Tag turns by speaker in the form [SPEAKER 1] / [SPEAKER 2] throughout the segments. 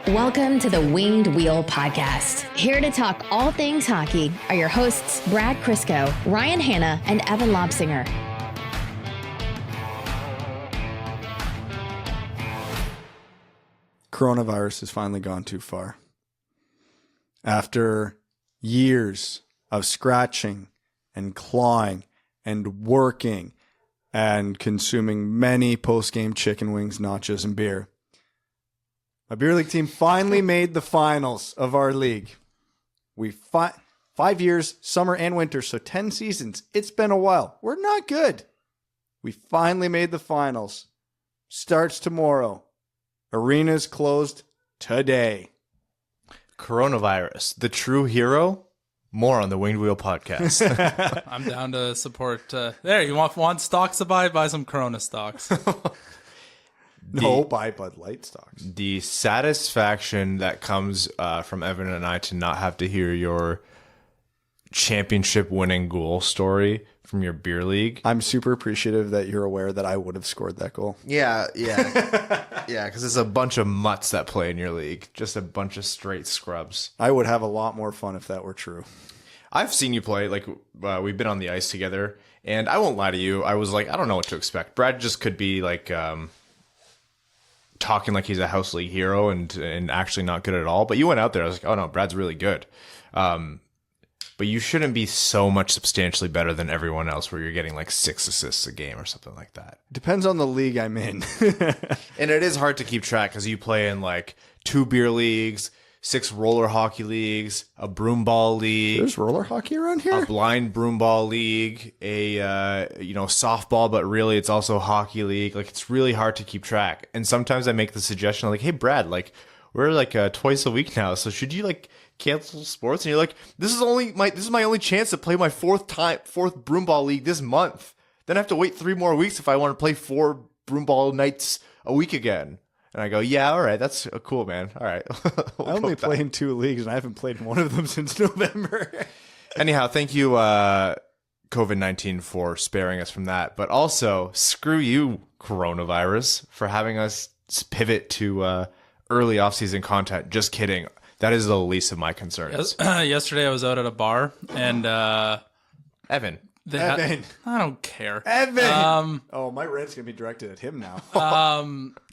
[SPEAKER 1] Welcome to the Winged Wheel Podcast. Here to talk all things hockey are your hosts, Brad Crisco, Ryan Hanna, and Evan Lobsinger.
[SPEAKER 2] Coronavirus has finally gone too far. After years of scratching and clawing and working and consuming many post-game chicken wings, nachos, and beer, my beer league team finally made the finals of our league. We 5 years, summer and winter, so 10 seasons. It's been a while. We're not good. We finally made the finals. Starts tomorrow. Arenas closed today.
[SPEAKER 3] Coronavirus, the true hero? More on the Winged Wheel Podcast.
[SPEAKER 4] I'm down to support. There, you want stocks to buy some Corona stocks.
[SPEAKER 2] No, buy Bud Light stocks.
[SPEAKER 3] The satisfaction that comes from Evan and I to not have to hear your championship-winning goal story from your beer league.
[SPEAKER 2] I'm super appreciative that you're aware that I would have scored that goal.
[SPEAKER 3] Yeah. Yeah, because it's a bunch of mutts that play in your league. Just a bunch of straight scrubs.
[SPEAKER 2] I would have a lot more fun if that were true.
[SPEAKER 3] I've seen you play. Like, we've been on the ice together, and I won't lie to you. I was like, I don't know what to expect. Brad just could be like talking like he's a house league hero and actually not good at all. But you went out there. I was like, oh no, Brad's really good. But you shouldn't be so much substantially better than everyone else where you're getting like 6 assists a game or something like that.
[SPEAKER 2] Depends on the league I'm in.
[SPEAKER 3] And it is hard to keep track because you play in like 2 beer leagues, 6 roller hockey leagues, a broomball league.
[SPEAKER 2] There's roller hockey around here?
[SPEAKER 3] A blind broomball league, a softball, but really it's also hockey league. Like, it's really hard to keep track. And sometimes I make the suggestion like, hey Brad, like we're like twice a week now, so should you like cancel sports? And you're like, this is my only chance to play my fourth broomball league this month. Then I have to wait 3 more weeks if I want to play 4 broomball nights a week again. And I go, yeah, all right, that's cool, man. All right.
[SPEAKER 2] I only play in 2 leagues, and I haven't played in one of them since November.
[SPEAKER 3] Anyhow, thank you, COVID-19, for sparing us from that. But also, screw you, coronavirus, for having us pivot to early off-season content. Just kidding. That is the least of my concerns.
[SPEAKER 4] Yesterday, I was out at a bar, and
[SPEAKER 3] Evan.
[SPEAKER 4] I don't care.
[SPEAKER 2] Evan! My rant's going to be directed at him now.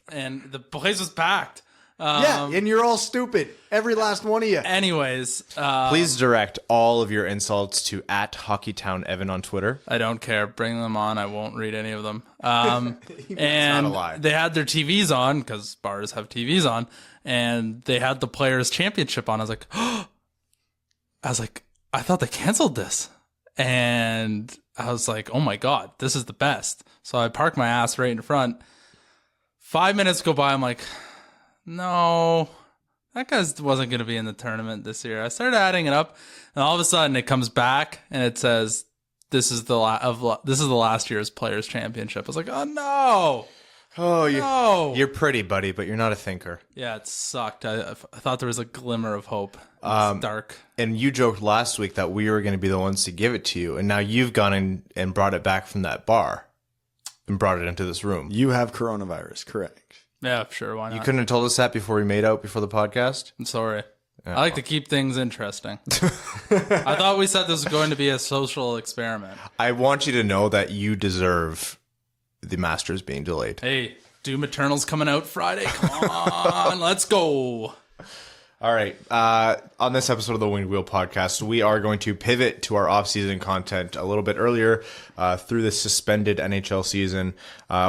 [SPEAKER 4] And the place was packed.
[SPEAKER 2] Yeah, and you're all stupid. Every last one of you.
[SPEAKER 4] Anyways.
[SPEAKER 3] Please direct all of your insults to @HockeyTownEvan on Twitter.
[SPEAKER 4] I don't care. Bring them on. I won't read any of them. And they had their TVs on, because bars have TVs on, and they had the Players' Championship on. I was like, I thought they canceled this. And I was like, oh my God, this is the best. So I parked my ass right in front. 5 minutes go by, I'm like, no, that guy wasn't going to be in the tournament this year. I started adding it up, and all of a sudden it comes back, and it says, this is the last year's Players' Championship. I was like, oh no.
[SPEAKER 3] Oh,
[SPEAKER 4] no.
[SPEAKER 3] You're pretty, buddy, but you're not a thinker.
[SPEAKER 4] Yeah, it sucked. I thought there was a glimmer of hope. It's dark.
[SPEAKER 3] And you joked last week that we were going to be the ones to give it to you, and now you've gone in and brought it back from that bar and brought it into this room.
[SPEAKER 2] You have coronavirus, correct?
[SPEAKER 4] Yeah, sure. Why not?
[SPEAKER 3] You couldn't have told us that before we made out before the podcast?
[SPEAKER 4] I'm sorry. I like to keep things interesting. I thought we said this was going to be a social experiment.
[SPEAKER 3] I want you to know that you deserve the Masters being delayed.
[SPEAKER 4] Hey, Doom Eternal's coming out Friday. Come on, let's go.
[SPEAKER 3] All right. On this episode of the Winged Wheel Podcast, we are going to pivot to our off-season content a little bit earlier through the suspended NHL season.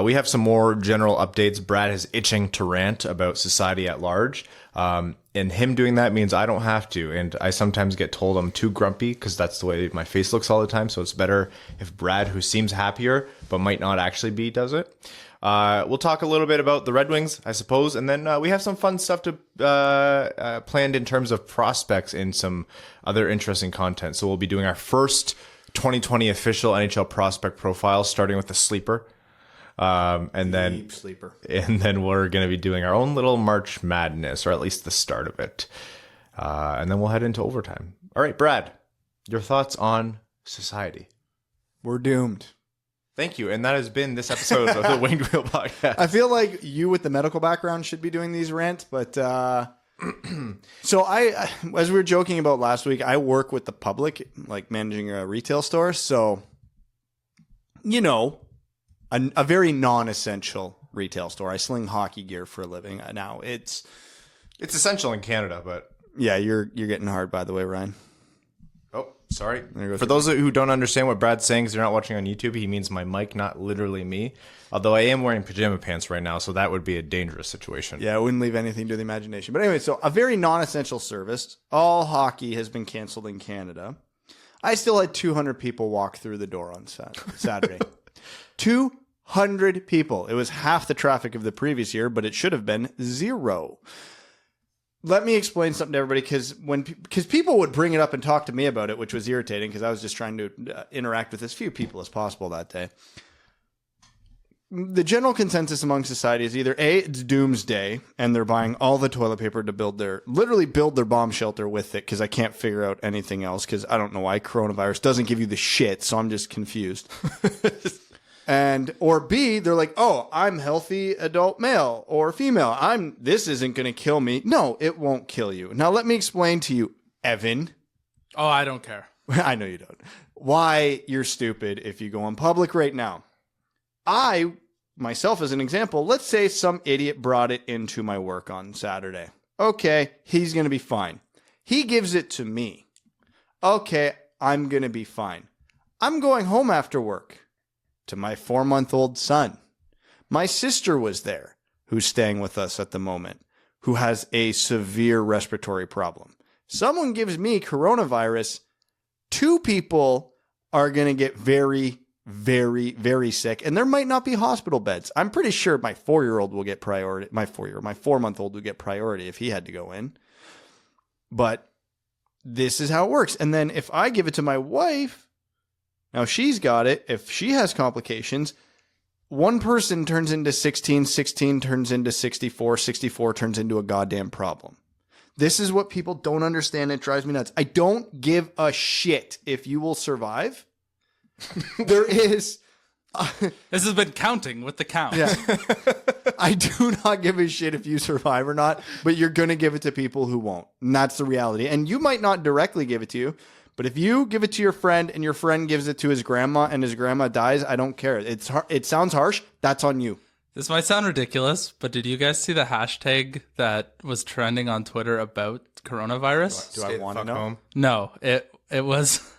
[SPEAKER 3] We have some more general updates. Brad is itching to rant about society at large. And him doing that means I don't have to. And I sometimes get told I'm too grumpy because that's the way my face looks all the time. So it's better if Brad, who seems happier but might not actually be, does it. We'll talk a little bit about the Red Wings, I suppose, and then we have some fun stuff to planned in terms of prospects and some other interesting content. So we'll be doing our first 2020 official NHL prospect profile, starting with the sleeper, and then
[SPEAKER 2] Deep sleeper,
[SPEAKER 3] and then we're going to be doing our own little March Madness, or at least the start of it, and then we'll head into overtime. All right, Brad, your thoughts on society?
[SPEAKER 2] We're doomed.
[SPEAKER 3] Thank you. And that has been this episode of the Winged Wheel Podcast.
[SPEAKER 2] I feel like you with the medical background should be doing these rants, but So as we were joking about last week, I work with the public, like managing a retail store. So, a very non-essential retail store. I sling hockey gear for a living. Now it's
[SPEAKER 3] essential in Canada, but
[SPEAKER 2] yeah, you're getting hard, by the way, Ryan.
[SPEAKER 3] Oh, sorry. For those who don't understand what Brad's saying, because they're not watching on YouTube, he means my mic, not literally me. Although I am wearing pajama pants right now, so that would be a dangerous situation.
[SPEAKER 2] Yeah, I wouldn't leave anything to the imagination. But anyway, so a very non-essential service. All hockey has been canceled in Canada. I still had 200 people walk through the door on Saturday. 200 people. It was half the traffic of the previous year, but it should have been 0. Let me explain something to everybody, because people would bring it up and talk to me about it, which was irritating because I was just trying to interact with as few people as possible that day. The general consensus among society is either A, it's doomsday, and they're buying all the toilet paper to literally build their bomb shelter with it, because I can't figure out anything else, because I don't know why coronavirus doesn't give you the shit, so I'm just confused. Or B, they're like, oh, I'm healthy adult male or female. This isn't going to kill me. No, it won't kill you. Now, let me explain to you, Evan.
[SPEAKER 4] Oh, I don't care.
[SPEAKER 2] I know you don't. Why you're stupid if you go in public right now. I, myself as an example, let's say some idiot brought it into my work on Saturday. Okay, he's going to be fine. He gives it to me. Okay, I'm going to be fine. I'm going home after work to my 4-month-old son. My sister was there, who's staying with us at the moment, who has a severe respiratory problem. Someone gives me coronavirus, 2 people are going to get very, very, very sick, and there might not be hospital beds. I'm pretty sure my 4-year-old will get priority. My 4-month-old will get priority if he had to go in. But this is how it works. And then if I give it to my wife, now she's got it. If she has complications, one person turns into 16, 16 turns into 64, 64 turns into a goddamn problem. This is what people don't understand. It drives me nuts. I don't give a shit if you will survive. There is...
[SPEAKER 4] This has been counting with the count.
[SPEAKER 2] Yeah. I do not give a shit if you survive or not, but you're going to give it to people who won't. And that's the reality. And you might not directly give it to you, but if you give it to your friend and your friend gives it to his grandma and his grandma dies, I don't care. It sounds harsh. That's on you.
[SPEAKER 4] This might sound ridiculous, but did you guys see the hashtag that was trending on Twitter about coronavirus?
[SPEAKER 2] Do I want to know?
[SPEAKER 3] Home?
[SPEAKER 4] No, it was...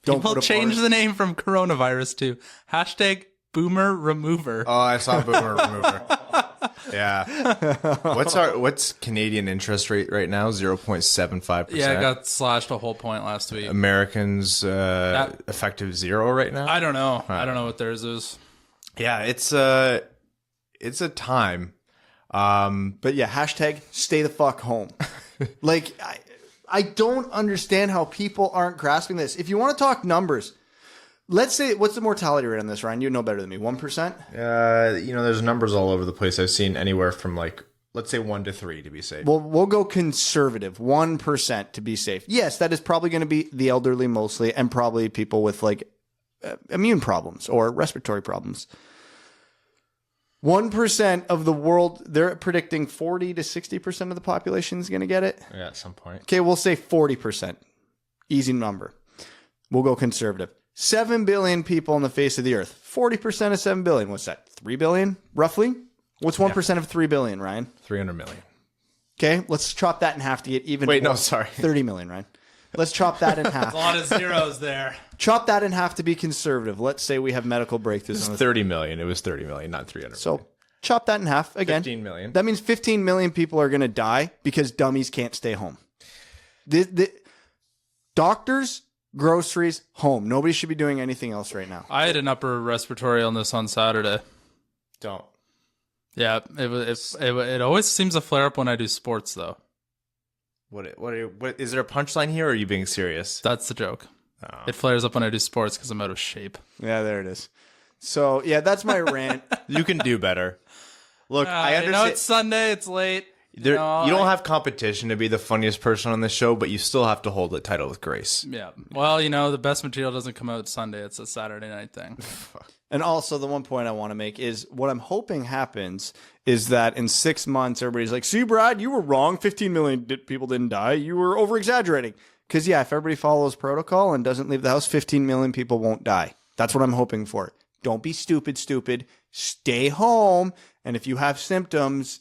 [SPEAKER 4] People changed the name from coronavirus to hashtag boomer remover.
[SPEAKER 3] Oh, I saw boomer remover. Yeah. What's Canadian interest rate right now? 0.75%.
[SPEAKER 4] Yeah, it got slashed a whole point last week.
[SPEAKER 3] Americans effective 0 right now?
[SPEAKER 4] I don't know. I don't know what theirs is.
[SPEAKER 3] Yeah, it's a time.
[SPEAKER 2] But yeah, hashtag stay the fuck home. Like, I don't understand how people aren't grasping this. If you want to talk numbers, let's say, what's the mortality rate on this, Ryan? You know better than me. 1%?
[SPEAKER 3] There's numbers all over the place. I've seen anywhere from let's say 1 to 3 to be safe.
[SPEAKER 2] Well, we'll go conservative, 1% to be safe. Yes, that is probably going to be the elderly mostly, and probably people with immune problems or respiratory problems. 1% of the world, they're predicting 40 to 60% of the population is going to get it.
[SPEAKER 3] Yeah, at some point.
[SPEAKER 2] Okay, we'll say 40%. Easy number. We'll go conservative. 7 billion people on the face of the earth. 40% of 7 billion. What's that? 3 billion, roughly? What's 1% of 3 billion, Ryan?
[SPEAKER 3] 300 million.
[SPEAKER 2] Okay, let's chop that in half to get even.
[SPEAKER 3] Wait, no, sorry.
[SPEAKER 2] 30 million, Ryan. Let's chop that in half.
[SPEAKER 4] A lot of zeros there.
[SPEAKER 2] Chop that in half to be conservative. Let's say we have medical breakthroughs.
[SPEAKER 3] It's 30 million. It was 30 million, not 300
[SPEAKER 2] So
[SPEAKER 3] million.
[SPEAKER 2] chop that in half again.
[SPEAKER 3] 15 million.
[SPEAKER 2] That means 15 million people are going to die because dummies can't stay home. The doctors, groceries, home. Nobody should be doing anything else right now.
[SPEAKER 4] I had an upper respiratory illness on Saturday.
[SPEAKER 3] Don't.
[SPEAKER 4] Yeah, it always seems to flare up when I do sports, though.
[SPEAKER 3] What is there a punchline here, or are you being serious?
[SPEAKER 4] That's the joke. Oh. It flares up when I do sports because I'm out of shape.
[SPEAKER 2] Yeah, there it is. So, yeah, that's my rant.
[SPEAKER 3] You can do better. Look, I understand.
[SPEAKER 4] It's Sunday. It's late.
[SPEAKER 3] You don't have competition to be the funniest person on the show, but you still have to hold the title with grace.
[SPEAKER 4] Yeah. Well, the best material doesn't come out Sunday. It's a Saturday night thing.
[SPEAKER 2] And also, the one point I want to make is what I'm hoping happens is that in 6 months, everybody's like, see, Brad, you were wrong. 15 million people didn't die. You were over-exaggerating. Because, yeah, if everybody follows protocol and doesn't leave the house, 15 million people won't die. That's what I'm hoping for. Don't be stupid. Stay home. And if you have symptoms,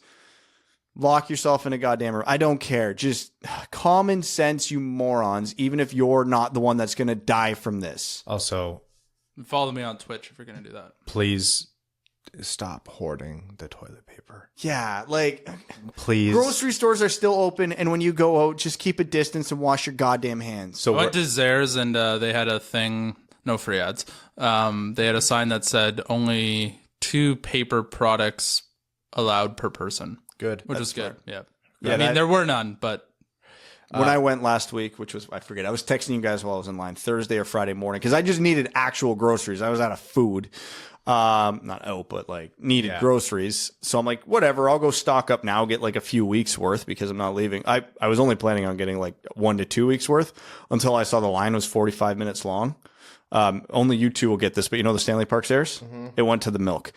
[SPEAKER 2] lock yourself in a goddamn room. I don't care. Just common sense, you morons, even if you're not the one that's going to die from this.
[SPEAKER 3] Also,
[SPEAKER 4] follow me on Twitch if you're going to do that.
[SPEAKER 3] Please stop hoarding the toilet paper.
[SPEAKER 2] Yeah,
[SPEAKER 3] please.
[SPEAKER 2] Grocery stores are still open, and when you go out, just keep a distance and wash your goddamn hands.
[SPEAKER 4] So I went to Zehrs, and they had a thing, no free ads. They had a sign that said only 2 paper products allowed per person.
[SPEAKER 3] Good.
[SPEAKER 4] Which is good. Yeah.
[SPEAKER 2] Yeah,
[SPEAKER 4] there were none, but
[SPEAKER 2] when I went last week, which was, I forget, I was texting you guys while I was in line Thursday or Friday morning because I just needed actual groceries. I was out of food. Not out, but needed groceries. So I'm like, whatever, I'll go stock up now, get a few weeks worth because I'm not leaving. I was only planning on getting 1 to 2 weeks worth until I saw the line was 45 minutes long. Only you two will get this, but the Stanley Park stairs? Mm-hmm. It went to the milk.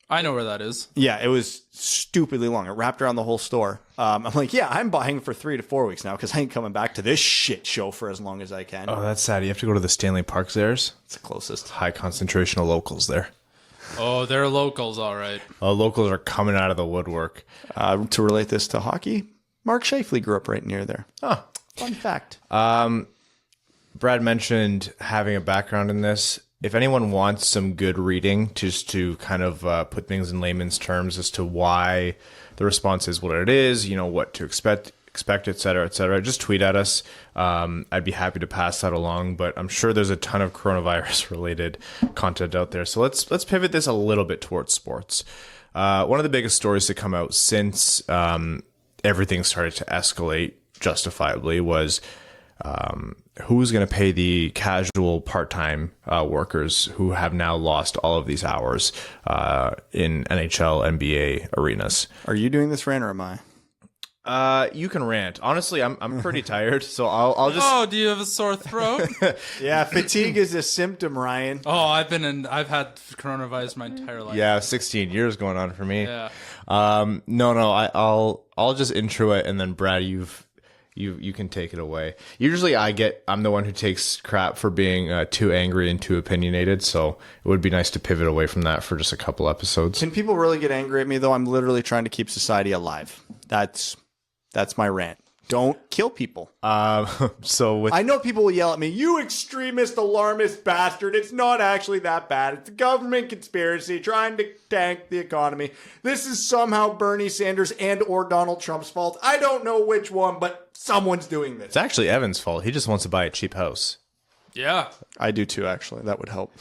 [SPEAKER 4] I know where that is.
[SPEAKER 2] Yeah, it was stupidly long. It wrapped around the whole store. I'm like, yeah, I'm buying for 3 to 4 weeks now because I ain't coming back to this shit show for as long as I can.
[SPEAKER 3] Oh, that's sad. You have to go to the Stanley Park Theirs.
[SPEAKER 2] It's the closest.
[SPEAKER 3] High concentration of locals there.
[SPEAKER 4] Oh, they're locals, all right.
[SPEAKER 3] Locals are coming out of the woodwork.
[SPEAKER 2] To relate this to hockey, Mark Scheifele grew up right near there.
[SPEAKER 3] Oh,
[SPEAKER 2] fun fact.
[SPEAKER 3] Brad mentioned having a background in this. If anyone wants some good reading, just to kind of put things in layman's terms as to why the response is what it is, what to expect, et cetera, just tweet at us. I'd be happy to pass that along, but I'm sure there's a ton of coronavirus-related content out there. So let's pivot this a little bit towards sports. One of the biggest stories to come out since everything started to escalate justifiably was who's going to pay the casual part-time workers who have now lost all of these hours in NHL, NBA arenas.
[SPEAKER 2] Are you doing this rant or am I?
[SPEAKER 3] You can rant. Honestly, I'm pretty tired, so I'll just.
[SPEAKER 4] Oh, do you have a sore throat?
[SPEAKER 2] Yeah, fatigue is a symptom, Ryan.
[SPEAKER 4] Oh, I've had coronavirus my entire life.
[SPEAKER 3] Yeah, 16 years going on for me.
[SPEAKER 4] Yeah.
[SPEAKER 3] I'll just intro it, and then Brad, you can take it away. Usually I'm the one who takes crap for being too angry and too opinionated, so it would be nice to pivot away from that for just a couple episodes.
[SPEAKER 2] Can people really get angry at me, though? I'm literally trying to keep society alive. That's my rant. Don't kill people.
[SPEAKER 3] I
[SPEAKER 2] know people will yell at me, you extremist, alarmist bastard. It's not actually that bad. It's a government conspiracy trying to tank the economy. This is somehow Bernie Sanders and or Donald Trump's fault. I don't know which one, but someone's doing this.
[SPEAKER 3] It's actually Evan's fault. He just wants to buy a cheap house.
[SPEAKER 4] Yeah.
[SPEAKER 2] I do too, actually. That would help.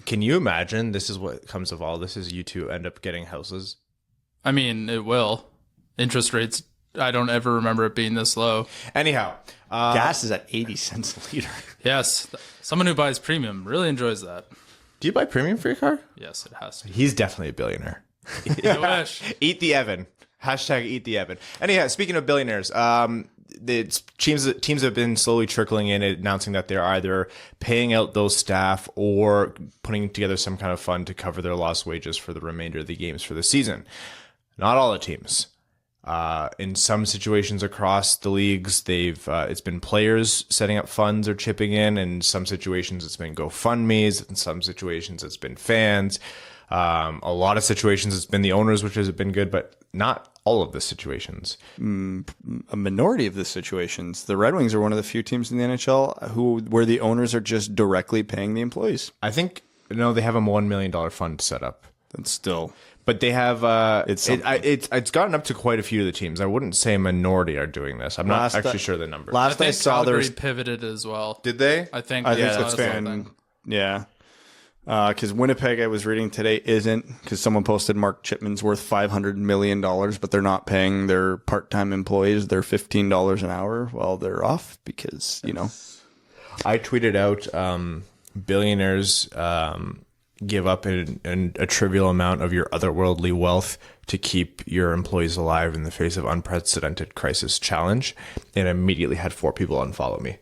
[SPEAKER 3] Can you imagine this is what comes of all this is you two end up getting houses?
[SPEAKER 4] I mean, it will. Interest rates, I don't ever remember it being this low.
[SPEAKER 3] Anyhow.
[SPEAKER 2] Gas is at 80 cents a liter.
[SPEAKER 4] Yes. Someone who buys premium really enjoys that.
[SPEAKER 3] Do you buy premium for your car?
[SPEAKER 4] Yes, it has to.
[SPEAKER 3] He's definitely a billionaire.
[SPEAKER 4] I wish.
[SPEAKER 3] Eat the Evan. Hashtag eat the Evan. Anyhow, speaking of billionaires, the teams have been slowly trickling in, announcing that they're either paying out those staff or putting together some kind of fund to cover their lost wages for the remainder of the games for the season. Not all the teams. In some situations across the leagues, it's been players setting up funds or chipping in some situations it's been GoFundMe's, in some situations it's been fans. A lot of situations it's been the owners, which has been good, but not all of the situations.
[SPEAKER 2] A minority of the situations. The Red Wings are one of the few teams in the NHL where the owners are just directly paying the employees.
[SPEAKER 3] I think they have a $1 million fund set up.
[SPEAKER 2] That's still.
[SPEAKER 3] But they have it's gotten up to quite a few of the teams. I wouldn't say a minority are doing this. I'm not actually sure the number.
[SPEAKER 2] Last I saw,
[SPEAKER 4] Calgary pivoted as well.
[SPEAKER 3] Did they?
[SPEAKER 4] I think
[SPEAKER 2] that's fair. Yeah. Because Winnipeg, I was reading today, isn't, because someone posted Mark Chipman's worth $500 million, but they're not paying their part-time employees their $15 an hour while they're off because,
[SPEAKER 3] I tweeted out billionaires give up a trivial amount of your otherworldly wealth to keep your employees alive in the face of unprecedented crisis challenge, and immediately had 4 people unfollow me.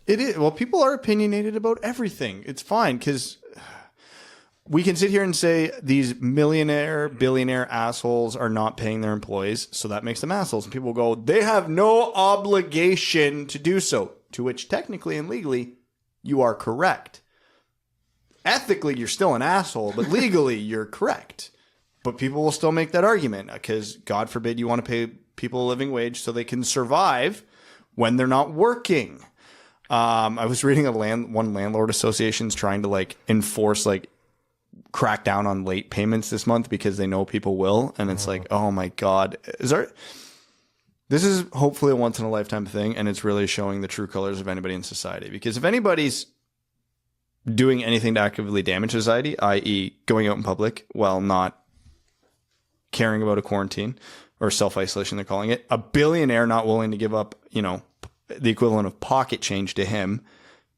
[SPEAKER 2] It is. Well, people are opinionated about everything. It's fine because we can sit here and say these millionaire, billionaire assholes are not paying their employees, so that makes them assholes. And people will go, they have no obligation to do so, to which technically and legally you are correct. Ethically, you're still an asshole, but legally, you're correct. But people will still make that argument because, God forbid, you want to pay people a living wage so they can survive when they're not working. I was reading one landlord association's trying to like enforce like crack down on late payments this month because they know people will, and it's like, oh my God, this is hopefully a once in a lifetime thing, and it's really showing the true colors of anybody in society. Because if anybody's doing anything to actively damage society, i.e. going out in public while not caring about a quarantine or self-isolation, they're calling it, a billionaire not willing to give up, the equivalent of pocket change to him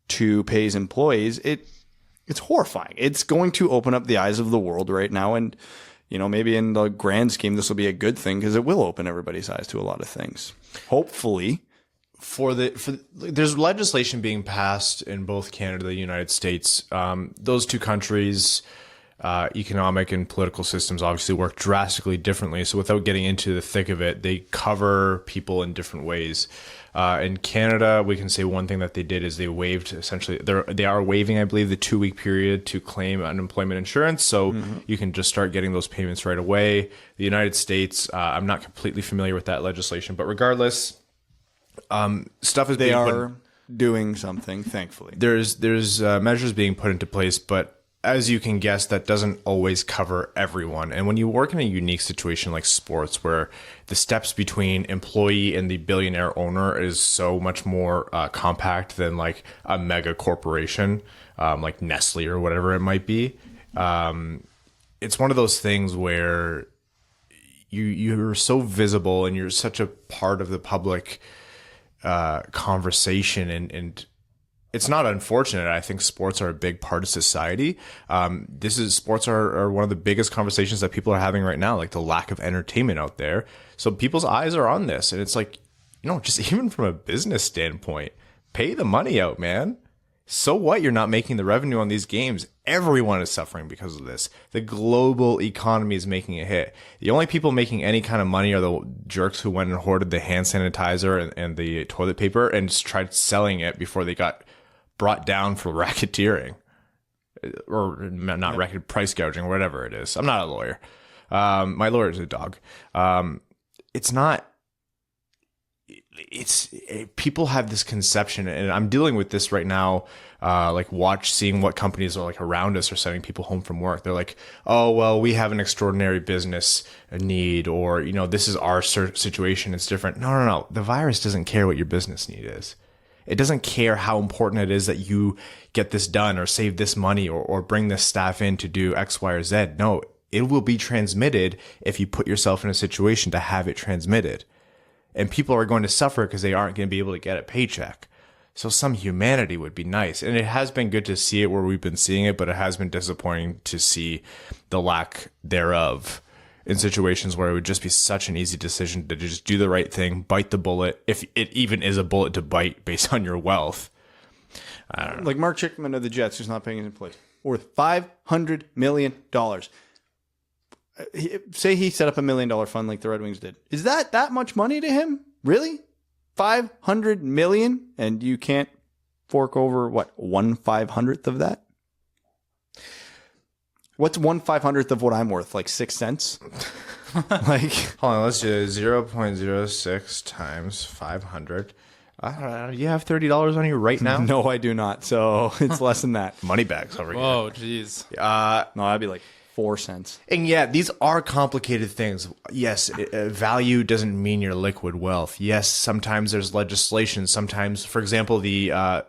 [SPEAKER 2] to pay his employees, it's horrifying. It's going to open up the eyes of the world right now. And, maybe in the grand scheme, this will be a good thing because it will open everybody's eyes to a lot of things. Hopefully. There's legislation being passed in both Canada and the United States. Those two countries, economic and political systems obviously work drastically differently. So without getting into the thick of it, they cover people in different ways. In Canada, we can say one thing that they did is they waived essentially, they are waiving, I believe, the 2-week period to claim unemployment insurance. So you can just start getting those payments right away. The United States, I'm not completely familiar with that legislation, but regardless, stuff is doing something, thankfully.
[SPEAKER 3] There's measures being put into place, but as you can guess, that doesn't always cover everyone. And when you work in a unique situation like sports, where the steps between employee and the billionaire owner is so much more compact than like a mega corporation, like Nestle or whatever it might be, it's one of those things where you're so visible and you're such a part of the public conversation, and it's not unfortunate. I think sports are a big part of society. Sports are one of the biggest conversations that people are having right now, like the lack of entertainment out there. So people's eyes are on this, and it's like, just even from a business standpoint, pay the money out, man. So what? You're not making the revenue on these games. Everyone is suffering because of this. The global economy is making a hit. The only people making any kind of money are the jerks who went and hoarded the hand sanitizer and the toilet paper and just tried selling it before they got brought down for racketeering, or not racket, price gouging, or whatever it is. I'm not a lawyer. My lawyer is a dog. People have this conception, and I'm dealing with this right now. Seeing what companies are like around us are sending people home from work. They're like, oh, well, we have an extraordinary business need, or, this is our situation. It's different. No. The virus doesn't care what your business need is. It doesn't care how important it is that you get this done or save this money or bring this staff in to do X, Y, or Z. No, it will be transmitted if you put yourself in a situation to have it transmitted. And people are going to suffer because they aren't going to be able to get a paycheck. So some humanity would be nice. And it has been good to see it where we've been seeing it, but it has been disappointing to see the lack thereof in situations where it would just be such an easy decision to just do the right thing, bite the bullet, if it even is a bullet to bite based on your wealth. I don't know.
[SPEAKER 2] Like Mark Chickman of the Jets, who's not paying his employees, worth $500 million. Say he set up $1 million fund like the Red Wings did. Is that much money to him? Really? $500 million? And you can't fork over, what, 1/500th of that? What's 1/500th of what I'm worth? Like 6 cents?
[SPEAKER 3] Hold on, let's do 0.06 times 500. You have $30 on you right now?
[SPEAKER 2] No, I do not. So it's less than that.
[SPEAKER 3] Money bags over here.
[SPEAKER 4] Whoa, jeez.
[SPEAKER 2] No, that'd be like 4 cents.
[SPEAKER 3] And yeah, these are complicated things. Yes, value doesn't mean your liquid wealth. Yes, sometimes there's legislation. Sometimes, for example,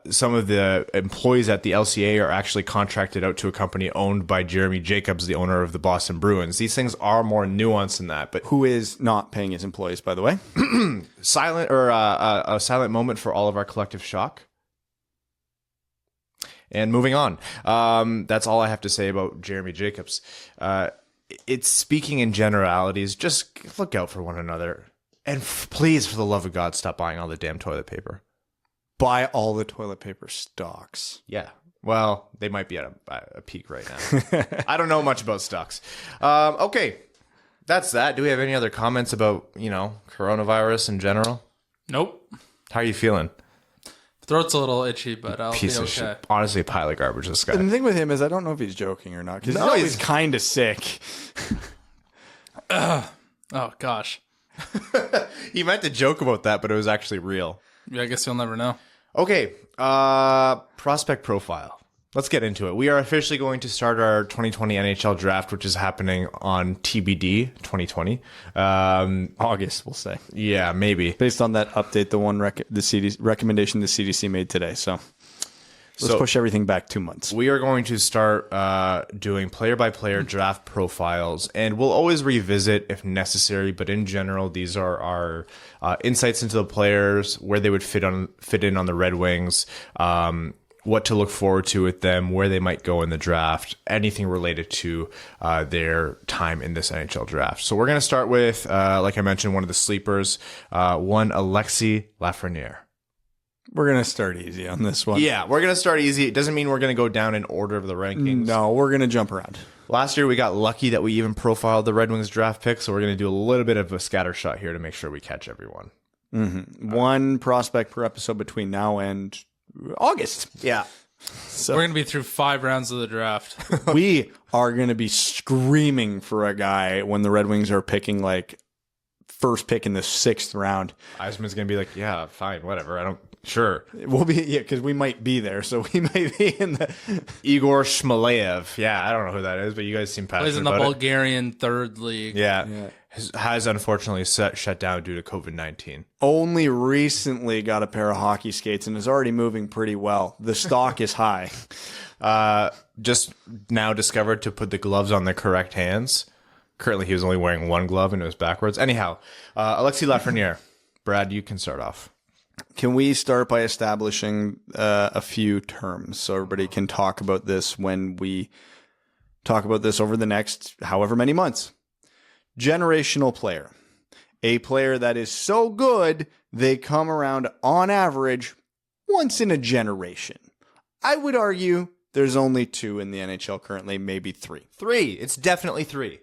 [SPEAKER 3] some of the employees at the LCA are actually contracted out to a company owned by Jeremy Jacobs, the owner of the Boston Bruins. These things are more nuanced than that. But
[SPEAKER 2] who is not paying his employees, by the way?
[SPEAKER 3] A silent moment for all of our collective shock. And moving on. That's all I have to say about Jeremy Jacobs. It's speaking in generalities. Just look out for one another. And please, for the love of God, stop buying all the damn toilet paper.
[SPEAKER 2] Buy all the toilet paper stocks.
[SPEAKER 3] Yeah. Well, they might be at a peak right now. I don't know much about stocks. Okay. That's that. Do we have any other comments about, coronavirus in general?
[SPEAKER 4] Nope.
[SPEAKER 3] How are you feeling?
[SPEAKER 4] Throat's a little itchy, but I'll
[SPEAKER 3] Piece
[SPEAKER 4] be
[SPEAKER 3] of
[SPEAKER 4] okay.
[SPEAKER 3] shit. Honestly, a pile of garbage, this guy.
[SPEAKER 2] And the thing with him is I don't know if he's joking or not. Because he's kind of sick.
[SPEAKER 4] Oh, gosh.
[SPEAKER 3] He meant to joke about that, but it was actually real.
[SPEAKER 4] Yeah, I guess you'll never know.
[SPEAKER 3] Okay, prospect profile. Let's get into it. We are officially going to start our 2020 NHL draft, which is happening on TBD 2020.
[SPEAKER 2] August, we'll say.
[SPEAKER 3] Yeah, maybe.
[SPEAKER 2] Based on that update, the CDC recommendation the CDC made today. So let's push everything back 2 months.
[SPEAKER 3] We are going to start doing player-by-player draft profiles, and we'll always revisit if necessary. But in general, these are our insights into the players, where they would fit in on the Red Wings, what to look forward to with them, where they might go in the draft, anything related to their time in this NHL draft. So we're going to start with, like I mentioned, one of the sleepers, one Alexis Lafreniere.
[SPEAKER 2] We're going to start easy on this one.
[SPEAKER 3] Yeah, we're going to start easy. It doesn't mean we're going to go down in order of the rankings.
[SPEAKER 2] No, we're going to jump around.
[SPEAKER 3] Last year, we got lucky that we even profiled the Red Wings draft pick, so we're going to do a little bit of a scatter shot here to make sure we catch everyone.
[SPEAKER 2] Mm-hmm. One prospect per episode between now and August.
[SPEAKER 3] Yeah.
[SPEAKER 2] So
[SPEAKER 4] we're going to be through 5 rounds of the draft.
[SPEAKER 2] We are going to be screaming for a guy when the Red Wings are picking first pick in the 6th round.
[SPEAKER 3] Eisman's going to be like, yeah, fine, whatever. Sure.
[SPEAKER 2] We'll be, because we might be there. So we might be in the
[SPEAKER 3] Igor Shmalev. Yeah, I don't know who that is, but you guys seem passionate
[SPEAKER 4] Plays in the
[SPEAKER 3] about
[SPEAKER 4] Bulgarian 3rd league.
[SPEAKER 3] Yeah. Has unfortunately shut down due to COVID-19.
[SPEAKER 2] Only recently got a pair of hockey skates and is already moving pretty well. The stock is high.
[SPEAKER 3] Just now discovered to put the gloves on the correct hands. Currently, he was only wearing one glove and it was backwards. Anyhow, Alexis Lafreniere. Brad, you can start off.
[SPEAKER 2] Can we start by establishing a few terms so everybody can talk about this when we talk about this over the next however many months? Generational player. A player that is so good, they come around on average once in a generation. I would argue there's only 2 in the NHL currently, maybe 3.
[SPEAKER 3] 3. It's definitely 3.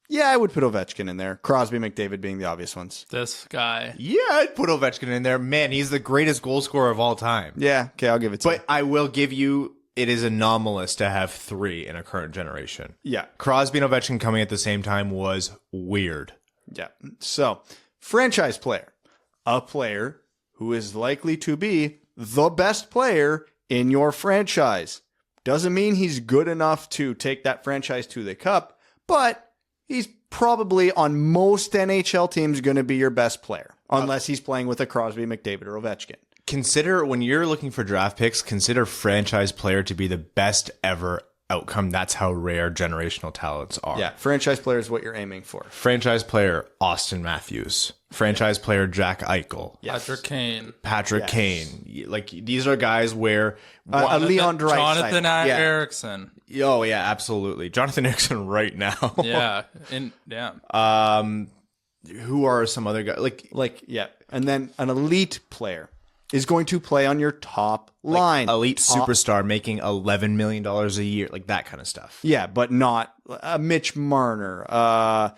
[SPEAKER 2] Yeah, I would put Ovechkin in there. Crosby, McDavid being the obvious ones.
[SPEAKER 4] This guy.
[SPEAKER 3] Yeah, I'd put Ovechkin in there. Man, he's the greatest goal scorer of all time.
[SPEAKER 2] Yeah, okay, I'll give it to you.
[SPEAKER 3] But I will give you, it is anomalous to have 3 in a current generation.
[SPEAKER 2] Yeah.
[SPEAKER 3] Crosby and Ovechkin coming at the same time was weird.
[SPEAKER 2] Yeah. So, franchise player. A player who is likely to be the best player in your franchise. Doesn't mean he's good enough to take that franchise to the cup, but he's probably on most NHL teams going to be your best player, unless he's playing with a Crosby, McDavid, or Ovechkin.
[SPEAKER 3] Consider, when you're looking for draft picks, consider franchise player to be the best ever outcome. That's how rare generational talents are.
[SPEAKER 2] Yeah, franchise player is what you're aiming for.
[SPEAKER 3] Franchise player, Austin Matthews. Franchise player, Jack Eichel.
[SPEAKER 2] Yes.
[SPEAKER 4] Patrick
[SPEAKER 3] Kane. Like, these are guys where...
[SPEAKER 2] Leon Draisaitl.
[SPEAKER 4] Jonathan Erickson.
[SPEAKER 3] Oh, yeah, absolutely. Jonathan Erickson right now.
[SPEAKER 4] Yeah.
[SPEAKER 3] Who are some other guys?
[SPEAKER 2] Yeah. And then an elite player is going to play on your top line.
[SPEAKER 3] Elite superstar making $11 million a year, like that kind of stuff.
[SPEAKER 2] Yeah, but not a Mitch Marner, a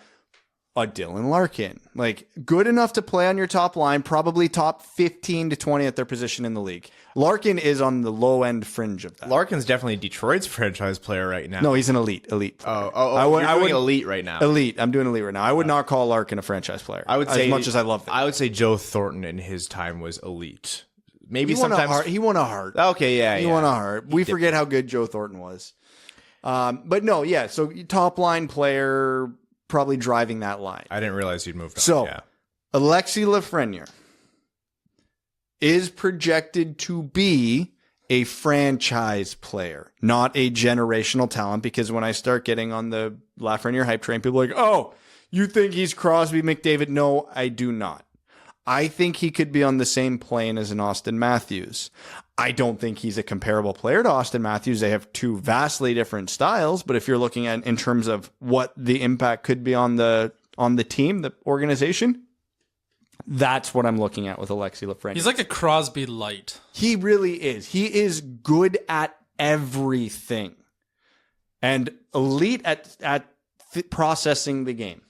[SPEAKER 2] Dylan Larkin. Like, good enough to play on your top line, probably top 15 to 20 at their position in the league. Larkin is on the low end fringe of that.
[SPEAKER 3] Larkin's definitely Detroit's franchise player right now.
[SPEAKER 2] No, he's an elite player.
[SPEAKER 3] You're doing elite right now.
[SPEAKER 2] Elite. I'm doing elite right now. I would not call Larkin a franchise player.
[SPEAKER 3] I would say,
[SPEAKER 2] as much as I love that.
[SPEAKER 3] I would say Joe Thornton in his time was elite. Maybe
[SPEAKER 2] he won a heart.
[SPEAKER 3] Okay, yeah,
[SPEAKER 2] he won a heart. We forget how good Joe Thornton was. But no, yeah. So top line player, probably driving that line.
[SPEAKER 3] I didn't realize you'd moved on.
[SPEAKER 2] So,
[SPEAKER 3] yeah.
[SPEAKER 2] Alexis Lafreniere is projected to be a franchise player, not a generational talent, because when I start getting on the Lafreniere hype train, people are like, oh, you think he's Crosby, McDavid? No, I do not. I think he could be on the same plane as an Austin Matthews. I don't think he's a comparable player to Austin Matthews. They have two vastly different styles, but if you're looking at in terms of what the impact could be on the team, the organization, that's what I'm looking at with Alexis Lafreniere.
[SPEAKER 4] He's like a Crosby light.
[SPEAKER 2] He really is. He is good at everything and elite at processing the game.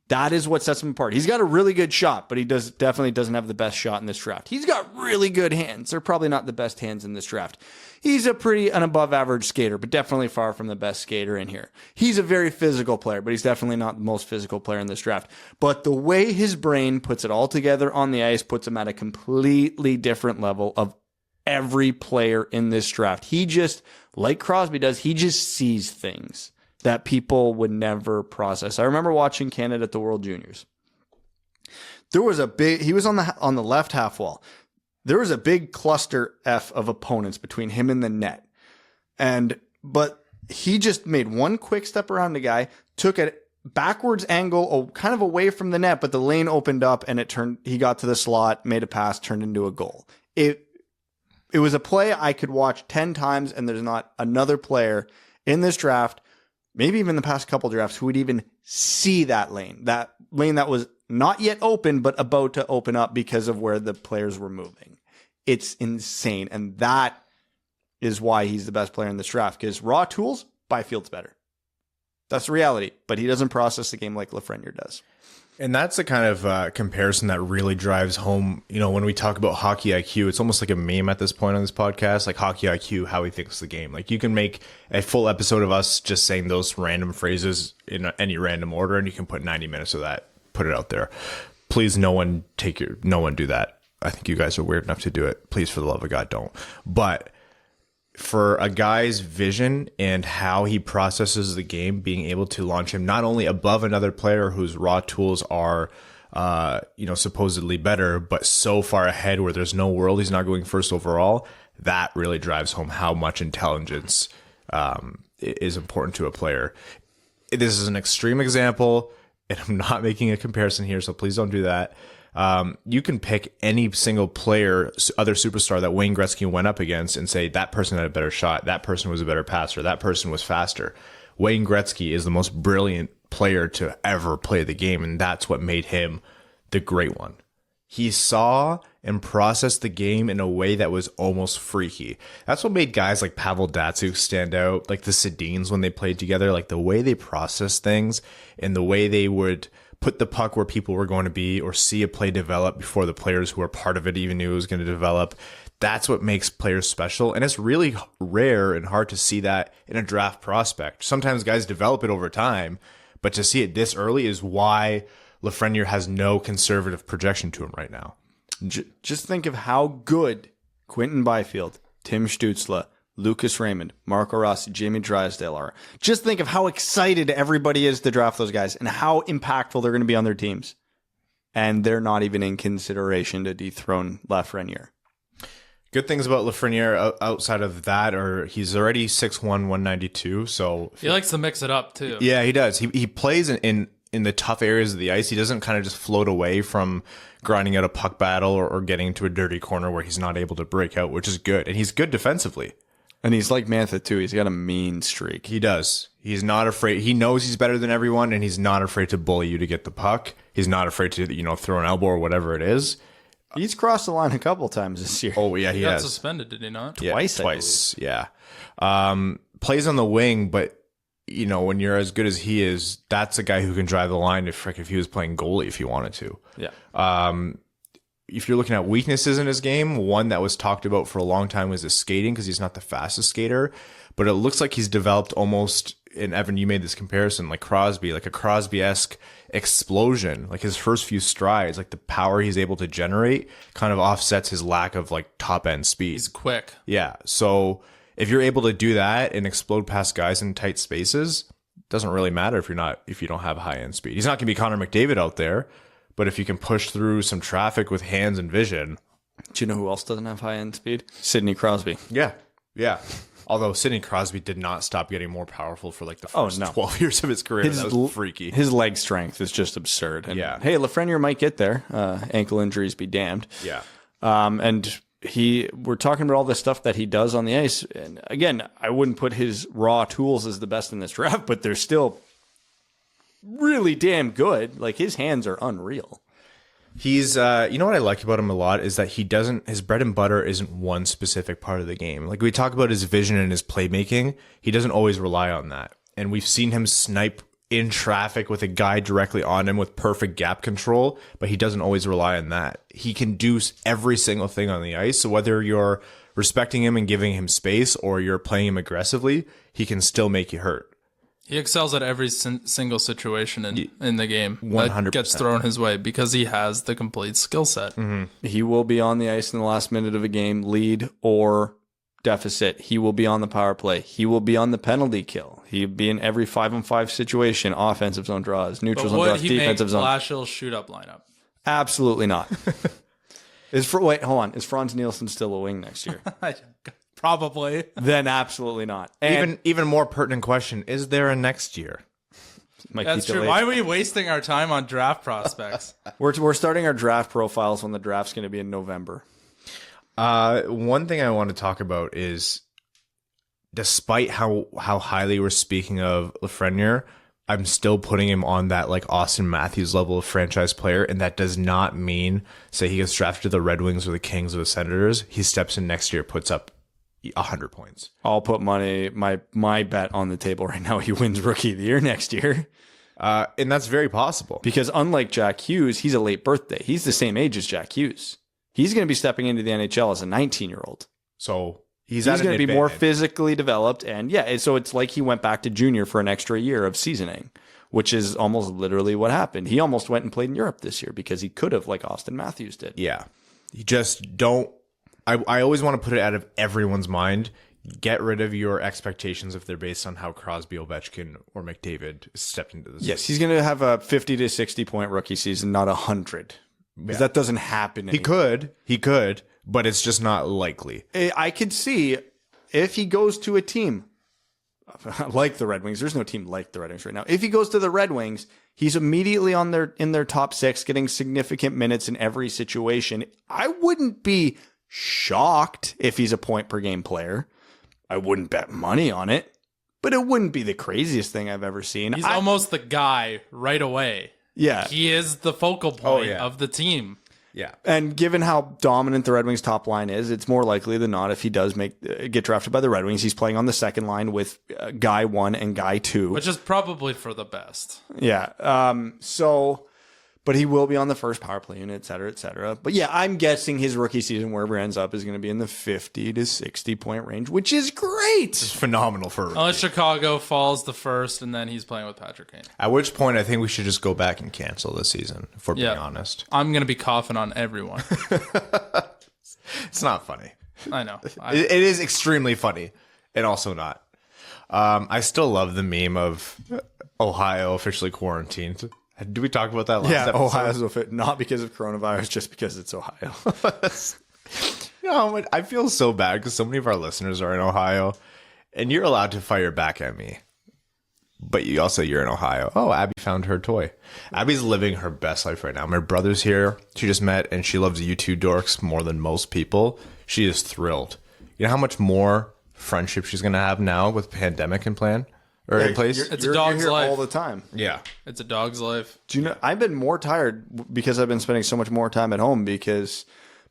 [SPEAKER 2] That is what sets him apart. He's got a really good shot, but he definitely doesn't have the best shot in this draft. He's got really good hands. They're probably not the best hands in this draft. He's an above average skater, but definitely far from the best skater in here. He's a very physical player, but he's definitely not the most physical player in this draft. But the way his brain puts it all together on the ice puts him at a completely different level of every player in this draft. He just, like Crosby does, he just sees things that people would never process. I remember watching Canada at the World Juniors. There was he was on the left half wall. There was a big cluster F of opponents between him and the net. But he just made one quick step around the guy, took a backwards angle, kind of away from the net, but the lane opened up and he got to the slot, made a pass, turned into a goal. It was a play I could watch 10 times, and there's not another player in this draft, maybe even the past couple drafts, who would even see that lane that was not yet open, but about to open up because of where the players were moving. It's insane. And that is why he's the best player in this draft, because raw tools, Byfield's better. That's the reality, but he doesn't process the game like Lafreniere does.
[SPEAKER 3] And that's the kind of comparison that really drives home, when we talk about hockey IQ, it's almost like a meme at this point on this podcast, like hockey IQ, how he thinks the game. Like you can make a full episode of us just saying those random phrases in any random order, and you can put 90 minutes of that, put it out there. Please, no one do that. I think you guys are weird enough to do it. Please, for the love of God, don't. But for a guy's vision and how he processes the game, being able to launch him not only above another player whose raw tools are, supposedly better, but so far ahead where there's no world he's not going first overall, that really drives home how much intelligence is important to a player. This is an extreme example, and I'm not making a comparison here, so please don't do that. You can pick any single player, other superstar that Wayne Gretzky went up against and say that person had a better shot, that person was a better passer, that person was faster. Wayne Gretzky is the most brilliant player to ever play the game, and that's what made him the great one. He saw and processed the game in a way that was almost freaky. That's what made guys like Pavel Datsyuk stand out, like the Sedins when they played together, like the way they processed things and the way they would put the puck where people were going to be or see a play develop before the players who were part of it even knew it was going to develop. That's what makes players special. And it's really rare and hard to see that in a draft prospect. Sometimes guys develop it over time, but to see it this early is why Lafreniere has no conservative projection to him right now.
[SPEAKER 2] Just think of how good Quinton Byfield, Tim Stützle, Lucas Raymond, Marco Rossi, Jamie Drysdale are. Just think of how excited everybody is to draft those guys and how impactful they're going to be on their teams. And they're not even in consideration to dethrone Lafreniere.
[SPEAKER 3] Good things about Lafreniere outside of that are he's already 6'1", 192. So
[SPEAKER 4] he likes to mix it up too.
[SPEAKER 3] Yeah, he does. He plays in the tough areas of the ice. He doesn't kind of just float away from grinding out a puck battle or getting into a dirty corner where he's not able to break out, which is good. And he's good defensively.
[SPEAKER 2] And he's like Mantha, too. He's got a mean streak.
[SPEAKER 3] He does. He's not afraid. He knows he's better than everyone, and he's not afraid to bully you to get the puck. He's not afraid to, throw an elbow or whatever it is.
[SPEAKER 2] He's crossed the line a couple times this year.
[SPEAKER 3] Oh, yeah, he
[SPEAKER 4] got
[SPEAKER 3] has.
[SPEAKER 4] Suspended, did he not?
[SPEAKER 3] Yeah,
[SPEAKER 2] Twice.
[SPEAKER 3] Yeah. Plays on the wing, but, when you're as good as he is, that's a guy who can drive the line if he was playing goalie if he wanted to.
[SPEAKER 2] Yeah.
[SPEAKER 3] If you're looking at weaknesses in his game, one that was talked about for a long time was his skating because he's not the fastest skater. But it looks like he's developed almost, and Evan, you made this comparison, like Crosby, like a Crosby-esque explosion. Like his first few strides, like the power he's able to generate kind of offsets his lack of like top-end speed.
[SPEAKER 4] He's quick.
[SPEAKER 3] Yeah. So if you're able to do that and explode past guys in tight spaces, it doesn't really matter if you don't have high-end speed. He's not going to be Connor McDavid out there. But if you can push through some traffic with hands and vision.
[SPEAKER 2] Do you know who else doesn't have high-end speed? Sidney Crosby.
[SPEAKER 3] Yeah. Yeah. Although Sidney Crosby did not stop getting more powerful for like the first 12 years of his career. That was freaky.
[SPEAKER 2] His leg strength is just absurd. And
[SPEAKER 3] yeah.
[SPEAKER 2] Hey, Lafreniere might get there. Ankle injuries be damned.
[SPEAKER 3] Yeah.
[SPEAKER 2] And we're talking about all the stuff that he does on the ice. And again, I wouldn't put his raw tools as the best in this draft, but they're still really damn good. Like, his hands are unreal.
[SPEAKER 3] He's, you know what I like about him a lot is that his bread and butter isn't one specific part of the game. Like, we talk about his vision and his playmaking. He doesn't always rely on that. And we've seen him snipe in traffic with a guy directly on him with perfect gap control, but he doesn't always rely on that. He can do every single thing on the ice. So whether you're respecting him and giving him space or you're playing him aggressively, he can still make you hurt.
[SPEAKER 4] He excels at every single situation in the game
[SPEAKER 3] 100%.
[SPEAKER 4] that gets thrown his way because he has the complete skill set.
[SPEAKER 2] Mm-hmm. He will be on the ice in the last minute of a game, lead or deficit. He will be on the power play. He will be on the penalty kill. He'll be in every 5-on-5 situation, offensive zone draws, neutral zone draws, defensive zone.
[SPEAKER 4] Would he make Blashill's shoot-up lineup?
[SPEAKER 2] Absolutely not. Wait, hold on. Is Franz Nielsen still a wing next year?
[SPEAKER 4] Probably.
[SPEAKER 2] Then absolutely not. And
[SPEAKER 3] even more pertinent question, is there a next year?
[SPEAKER 4] That's true. Why are we wasting our time on draft prospects?
[SPEAKER 2] We're starting our draft profiles when the draft's going to be in November.
[SPEAKER 3] One thing I want to talk about is, despite how highly we're speaking of Lafreniere, I'm still putting him on that like Austin Matthews level of franchise player, and that does not mean, say he gets drafted to the Red Wings or the Kings or the Senators, he steps in next year, puts up 100 points.
[SPEAKER 2] I'll put my bet on the table right now. He wins Rookie of the Year next year.
[SPEAKER 3] And that's very possible.
[SPEAKER 2] Because unlike Jack Hughes, he's a late birthday. He's the same age as Jack Hughes. He's going to be stepping into the NHL as a 19-year-old.
[SPEAKER 3] So he's
[SPEAKER 2] going to be more physically developed. And so it's like he went back to junior for an extra year of seasoning, which is almost literally what happened. He almost went and played in Europe this year because he could have, like Austin Matthews did.
[SPEAKER 3] Yeah. You just don't. I always want to put it out of everyone's mind. Get rid of your expectations if they're based on how Crosby, Ovechkin, or McDavid stepped into this.
[SPEAKER 2] Yes, he's going to have a 50 to 60 point rookie season, not 100. Because that doesn't happen anymore.
[SPEAKER 3] He could, but it's just not likely.
[SPEAKER 2] I could see if he goes to a team like the Red Wings. There's no team like the Red Wings right now. If he goes to the Red Wings, he's immediately in their top 6, getting significant minutes in every situation. I wouldn't be shocked if he's a point per game player. I wouldn't bet money on it, but it wouldn't be the craziest thing I've ever seen.
[SPEAKER 4] He's almost the guy right away.
[SPEAKER 2] Yeah.
[SPEAKER 4] He is the focal point of the team.
[SPEAKER 3] Yeah.
[SPEAKER 2] And given how dominant the Red Wings top line is, it's more likely than not if he does get drafted by the Red Wings, he's playing on the second line with guy 1 and guy 2.
[SPEAKER 4] Which is probably for the best.
[SPEAKER 2] Yeah. But he will be on the first power play unit, et cetera, et cetera. But yeah, I'm guessing his rookie season, wherever he ends up, is going to be in the 50 to 60 point range, which is great.
[SPEAKER 3] It's phenomenal for a rookie.
[SPEAKER 4] Unless Chicago falls the first and then he's playing with Patrick Kane.
[SPEAKER 3] At which point, I think we should just go back and cancel this season, if we're being honest.
[SPEAKER 4] I'm going to be coughing on everyone.
[SPEAKER 3] It's not funny.
[SPEAKER 4] I know.
[SPEAKER 3] It is extremely funny and also not. I still love the meme of Ohio officially quarantined. Did we talk about that last episode?
[SPEAKER 2] Ohio's not because of coronavirus, just because it's Ohio.
[SPEAKER 3] I feel so bad because so many of our listeners are in Ohio, and you're allowed to fire back at me. But you're in Ohio. Oh, Abby found her toy. Abby's living her best life right now. My brother's here. She just met, and she loves U2 dorks more than most people. She is thrilled. You know how much more friendship she's going to have now with pandemic in place?
[SPEAKER 4] It's a dog's life
[SPEAKER 2] all the time.
[SPEAKER 3] Yeah,
[SPEAKER 4] it's a dog's life.
[SPEAKER 2] Do you know? I've been more tired because I've been spending so much more time at home. Because,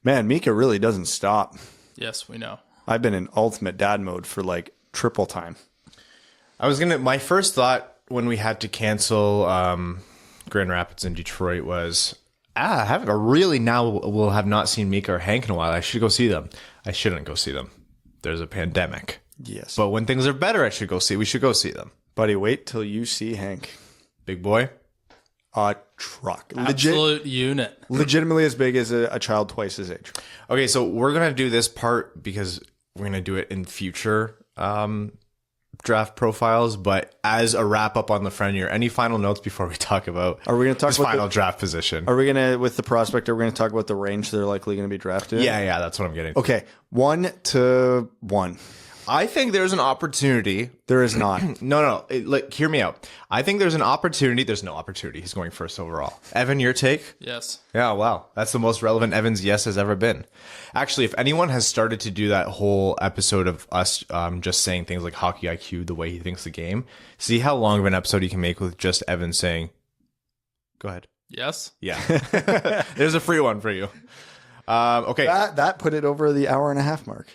[SPEAKER 2] man, Mika really doesn't stop.
[SPEAKER 4] Yes, we know.
[SPEAKER 2] I've been in ultimate dad mode for like triple time.
[SPEAKER 3] My first thought when we had to cancel Grand Rapids and Detroit was, we'll have not seen Mika or Hank in a while. I should go see them. I shouldn't go see them. There's a pandemic.
[SPEAKER 2] Yes.
[SPEAKER 3] But when things are better, we should go see them.
[SPEAKER 2] Buddy, wait till you see Hank.
[SPEAKER 3] Big boy.
[SPEAKER 2] A truck.
[SPEAKER 4] Absolute unit.
[SPEAKER 2] Legitimately as big as a child twice his age.
[SPEAKER 3] Okay, so we're going to do this part because we're going to do it in future draft profiles. But as a wrap up on Lafreniere, any final notes before we talk about his final draft position?
[SPEAKER 2] Are we going to, with the prospect, are we going to talk about the range they're likely going to be drafted in?
[SPEAKER 3] Yeah, that's what I'm getting to.
[SPEAKER 2] Okay, 1 to 1.
[SPEAKER 3] I think there's an opportunity.
[SPEAKER 2] There is not.
[SPEAKER 3] No. Hear me out. I think there's an opportunity. There's no opportunity. He's going first overall. Evan, your take?
[SPEAKER 4] Yes.
[SPEAKER 3] Yeah, wow. That's the most relevant Evan's yes has ever been. Actually, if anyone has started to do that whole episode of us just saying things like hockey IQ, the way he thinks the game, see how long of an episode he can make with just Evan saying, go ahead.
[SPEAKER 4] Yes.
[SPEAKER 3] Yeah. There's a free one for you. Okay.
[SPEAKER 2] That put it over the hour and a half mark.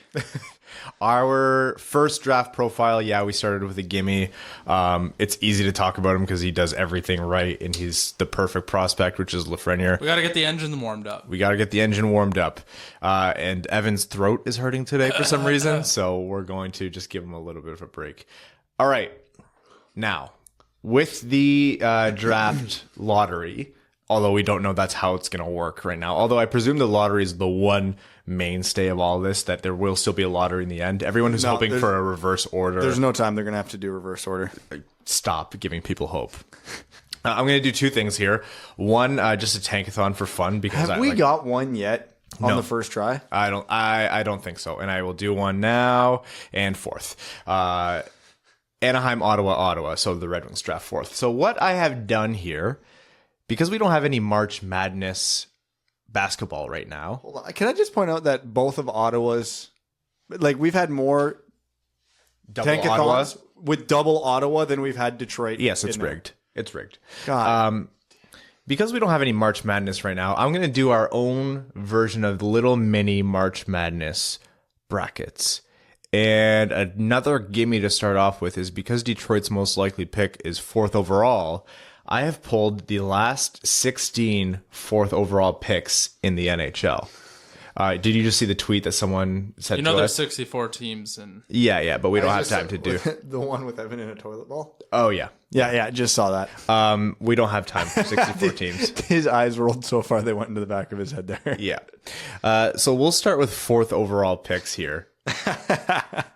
[SPEAKER 3] Our first draft profile, we started with a gimme. It's easy to talk about him because he does everything right, and he's the perfect prospect, which is Lafreniere.
[SPEAKER 4] We got to get the engine warmed up.
[SPEAKER 3] And Evan's throat is hurting today for some reason, so we're going to just give him a little bit of a break. All right. Now, with the draft lottery, although we don't know that's how it's going to work right now, although I presume the lottery is the one mainstay of all this, that there will still be a lottery in the end. Everyone who's hoping for a reverse order.
[SPEAKER 2] There's no time they're going to have to do reverse order.
[SPEAKER 3] Stop giving people hope. I'm going to do two things here. One, just a tankathon for fun. Because
[SPEAKER 2] Have we got one yet on the first try?
[SPEAKER 3] I don't think so. And I will do one now and fourth. Anaheim, Ottawa. So the Red Wings draft fourth. So what I have done here, because we don't have any March Madness basketball right now.
[SPEAKER 2] Hold on. Can I just point out that both of Ottawa's, like, we've had more tankathons with double Ottawa than we've had Detroit.
[SPEAKER 3] Yes, it's rigged. It's rigged.
[SPEAKER 2] God.
[SPEAKER 3] Because we don't have any March Madness right now, I'm going to do our own version of the little mini March Madness brackets. And another gimme to start off with is because Detroit's most likely pick is fourth overall, I have pulled the last 16 fourth overall picks in the NHL. Did you just see the tweet that someone said to us?
[SPEAKER 4] There's 64 teams.
[SPEAKER 3] Yeah, but we don't have time to do.
[SPEAKER 2] The one with Evan in a toilet bowl?
[SPEAKER 3] Oh, yeah.
[SPEAKER 2] Yeah, just saw that.
[SPEAKER 3] We don't have time for 64 teams.
[SPEAKER 2] His eyes rolled so far they went into the back of his head there.
[SPEAKER 3] Yeah. So we'll start with fourth overall picks here.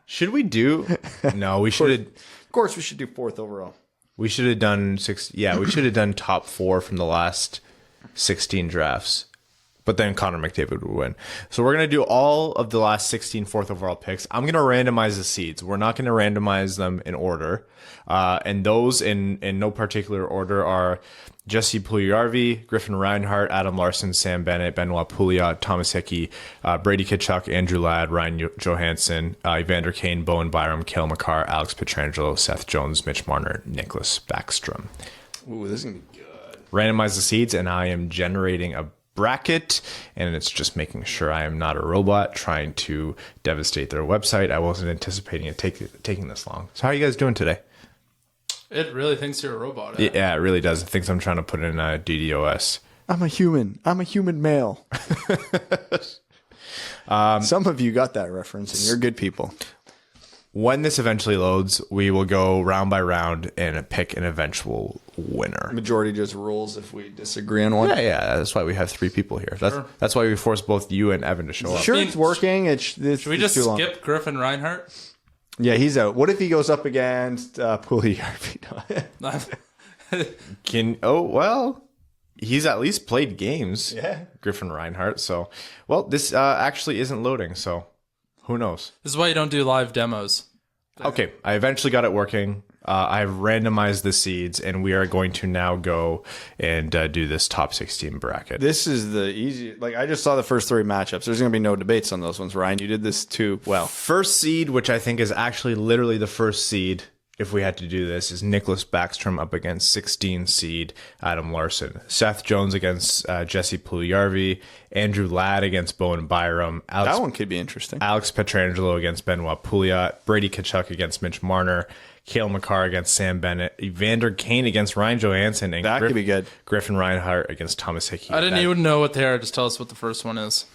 [SPEAKER 3] Should we do? No, we should.
[SPEAKER 2] Of course, we should do fourth overall.
[SPEAKER 3] We should have done we should have done top 4 from the last 16 drafts. But then Connor McDavid would win. So we're going to do all of the last 16 fourth overall picks. I'm going to randomize the seeds. We're not going to randomize them in order. And those in no particular order are Jesse Puljujarvi, Griffin Reinhart, Adam Larson, Sam Bennett, Benoit Pouliot, Thomas Hickey, Brady Tkachuk, Andrew Ladd, Ryan Johansson, Evander Kane, Bowen Byram, Cale Makar, Alex Pietrangelo, Seth Jones, Mitch Marner, Nicholas Backstrom.
[SPEAKER 2] Ooh, this is going to be good.
[SPEAKER 3] Randomize the seeds, and I am generating a bracket, and it's just making sure I am not a robot trying to devastate their website. I wasn't anticipating it taking this long. So how are you guys doing today?
[SPEAKER 4] It really thinks you're a robot.
[SPEAKER 3] Yeah, it really does. It thinks I'm trying to put in DDoS.
[SPEAKER 2] I'm a human male. Some of you got that reference, and you're good people.
[SPEAKER 3] When this eventually loads, we will go round by round and pick an eventual winner.
[SPEAKER 2] Majority just rules if we disagree on one.
[SPEAKER 3] Yeah. That's why we have 3 people here. That's why we forced both you and Evan to show up.
[SPEAKER 2] Sure, it's working. Should
[SPEAKER 4] we just skip Griffin Reinhart?
[SPEAKER 2] Yeah, he's out. What if he goes up against Puljujarvi?
[SPEAKER 3] He's at least played games.
[SPEAKER 2] Yeah,
[SPEAKER 3] Griffin Reinhart. So, this actually isn't loading. So, who knows?
[SPEAKER 4] This is why you don't do live demos.
[SPEAKER 3] Okay, I eventually got it working. I've randomized the seeds, and we are going to now go and do this top 16 bracket.
[SPEAKER 2] This is the easy. Like, I just saw the first 3 matchups. There's going to be no debates on those ones, Ryan. You did this too well.
[SPEAKER 3] First seed, which I think is actually literally the first seed, if we had to do this, is Nicholas Backstrom up against 16 seed Adam Larson. Seth Jones against Jesse Puljujarvi. Andrew Ladd against Bowen Byram.
[SPEAKER 2] That one could be interesting.
[SPEAKER 3] Alex Pietrangelo against Benoit Pouliot. Brady Tkachuk against Mitch Marner. Cale Makar against Sam Bennett. Evander Kane against Ryan Johansson. And
[SPEAKER 2] that could be good.
[SPEAKER 3] Griffin Reinhart against Thomas Hickey.
[SPEAKER 4] I didn't even know what they are. Just tell us what the first one is.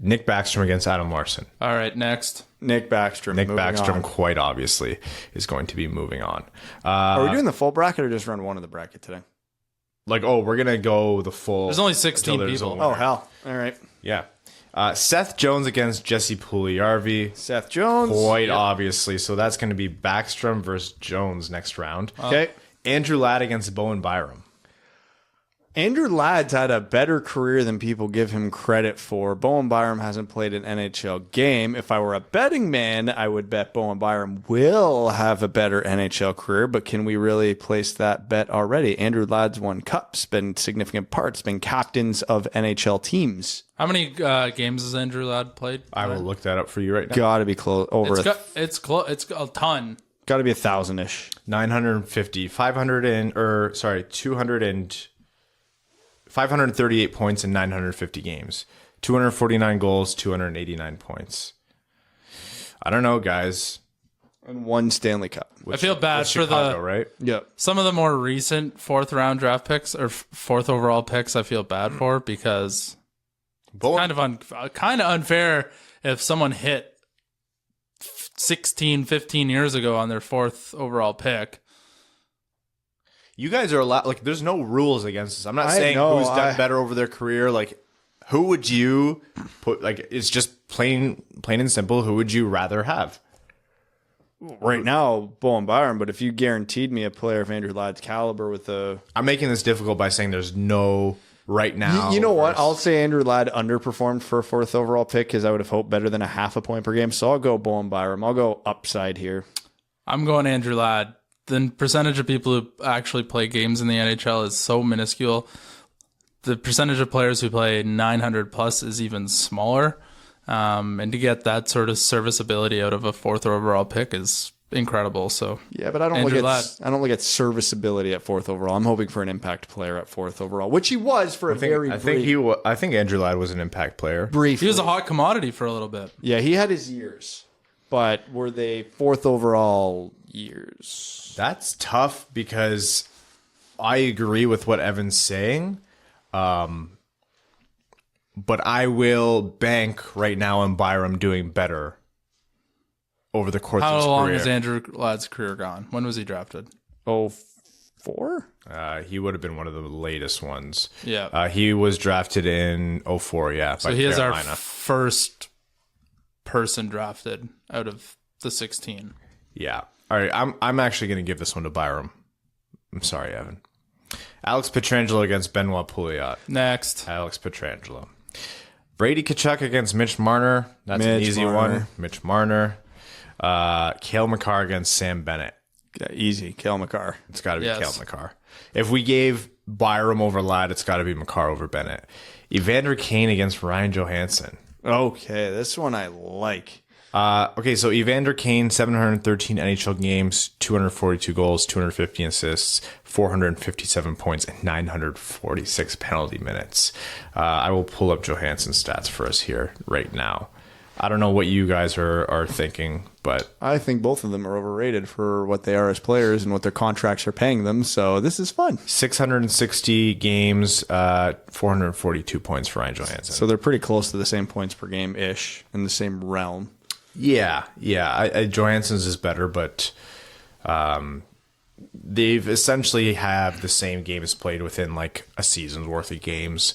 [SPEAKER 3] Nick Backstrom against Adam Larson.
[SPEAKER 4] All right, next.
[SPEAKER 2] Nick Backstrom,
[SPEAKER 3] quite obviously, is going to be moving on.
[SPEAKER 2] Are we doing the full bracket or just run one of the bracket today?
[SPEAKER 3] We're going to go the full...
[SPEAKER 4] There's only 16 people.
[SPEAKER 2] Oh, hell. All right.
[SPEAKER 3] Yeah. Seth Jones against Jesse Puljujarvi.
[SPEAKER 2] Seth Jones.
[SPEAKER 3] Quite obviously. So that's going to be Backstrom versus Jones next round.
[SPEAKER 2] Okay.
[SPEAKER 3] Andrew Ladd against Bowen Byram.
[SPEAKER 2] Andrew Ladd's had a better career than people give him credit for. Bowen Byram hasn't played an NHL game. If I were a betting man, I would bet Bowen Byram will have a better NHL career, but can we really place that bet already? Andrew Ladd's won cups, been significant parts, been captains of NHL teams.
[SPEAKER 4] How many games has Andrew Ladd played?
[SPEAKER 3] I will look that up for you right now.
[SPEAKER 2] Got to be close.
[SPEAKER 4] It's a ton.
[SPEAKER 2] Got to be 1,000-ish.
[SPEAKER 3] 950, 538 points in 950 games. 249 goals, 289 points. I don't know, guys.
[SPEAKER 2] And 1 Stanley Cup.
[SPEAKER 4] I feel bad for
[SPEAKER 3] Chicago, right?
[SPEAKER 2] Yep.
[SPEAKER 4] some of the more recent 4th round draft picks or 4th overall picks. I feel bad for because it's kind of unfair if someone hit 16, 15 years ago on their 4th overall pick.
[SPEAKER 3] You guys are allowed, like, there's no rules against this. I'm not saying who's done better over their career. Like, who would you put, like, it's just plain and simple. Who would you rather have?
[SPEAKER 2] Right now, Bowen Byram, but if you guaranteed me a player of Andrew Ladd's caliber with a...
[SPEAKER 3] I'm making this difficult by saying there's no right now.
[SPEAKER 2] You know what? I'll say Andrew Ladd underperformed for a 4th overall pick because I would have hoped better than a half a point per game. So I'll go Bowen Byram. I'll go upside here.
[SPEAKER 4] I'm going Andrew Ladd. The percentage of people who actually play games in the NHL is so minuscule. The percentage of players who play 900 plus is even smaller. And to get that sort of serviceability out of a 4th overall pick is incredible. So
[SPEAKER 2] yeah, but I don't look at serviceability at 4th overall. I'm hoping for an impact player at 4th overall, which he was for I
[SPEAKER 3] think Andrew Ladd was an impact player.
[SPEAKER 2] Briefly.
[SPEAKER 4] He was a hot commodity for a little bit.
[SPEAKER 2] Yeah, he had his years, but were they 4th overall years?
[SPEAKER 3] That's tough because I agree with what Evan's saying. But I will bank right now on Byram doing better over the course of his career.
[SPEAKER 4] How long has Andrew Ladd's career gone? When was he drafted?
[SPEAKER 2] 04?
[SPEAKER 3] He would have been one of the latest ones.
[SPEAKER 4] Yeah.
[SPEAKER 3] He was drafted in 04, yeah.
[SPEAKER 4] So he is our first person drafted out of the 16.
[SPEAKER 3] Yeah. All right, I'm actually going to give this one to Byram. I'm sorry, Evan. Alex Pietrangelo against Benoit Pouliot.
[SPEAKER 4] Next.
[SPEAKER 3] Alex Pietrangelo. Brady Tkachuk against Mitch Marner. That's an easy one. Mitch Marner. Cale Makar against Sam Bennett.
[SPEAKER 2] Yeah, easy. Cale Makar.
[SPEAKER 3] It's got to be Cale Makar. If we gave Byram over Ladd, it's got to be Makar over Bennett. Evander Kane against Ryan Johansson.
[SPEAKER 2] Okay, this one I like.
[SPEAKER 3] Okay, so Evander Kane, 713 NHL games, 242 goals, 250 assists, 457 points, and 946 penalty minutes. I will pull up Johansson's stats for us here right now. I don't know what you guys are thinking, but...
[SPEAKER 2] I think both of them are overrated for what they are as players and what their contracts are paying them, so this is fun.
[SPEAKER 3] 660 games, 442 points for Ryan Johansson.
[SPEAKER 2] So they're pretty close to the same points per game-ish, in the same realm.
[SPEAKER 3] Yeah. Johansson's is better, but they've essentially have the same games played within like a season's worth of games.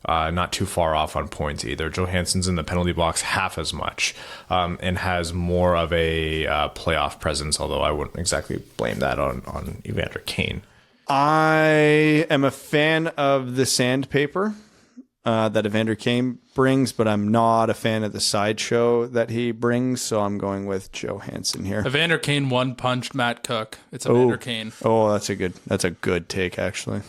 [SPEAKER 3] Not too far off on points either. Johansson's in the penalty box half as much and has more of a playoff presence, although I wouldn't exactly blame that on Evander Kane.
[SPEAKER 2] I am a fan of the sandpaper that Evander Kane brings, but I'm not a fan of the sideshow that he brings, so I'm going with Johansson here.
[SPEAKER 4] Evander Kane one-punched Matt Cook. It's Evander Kane.
[SPEAKER 2] Oh, that's a good take, actually.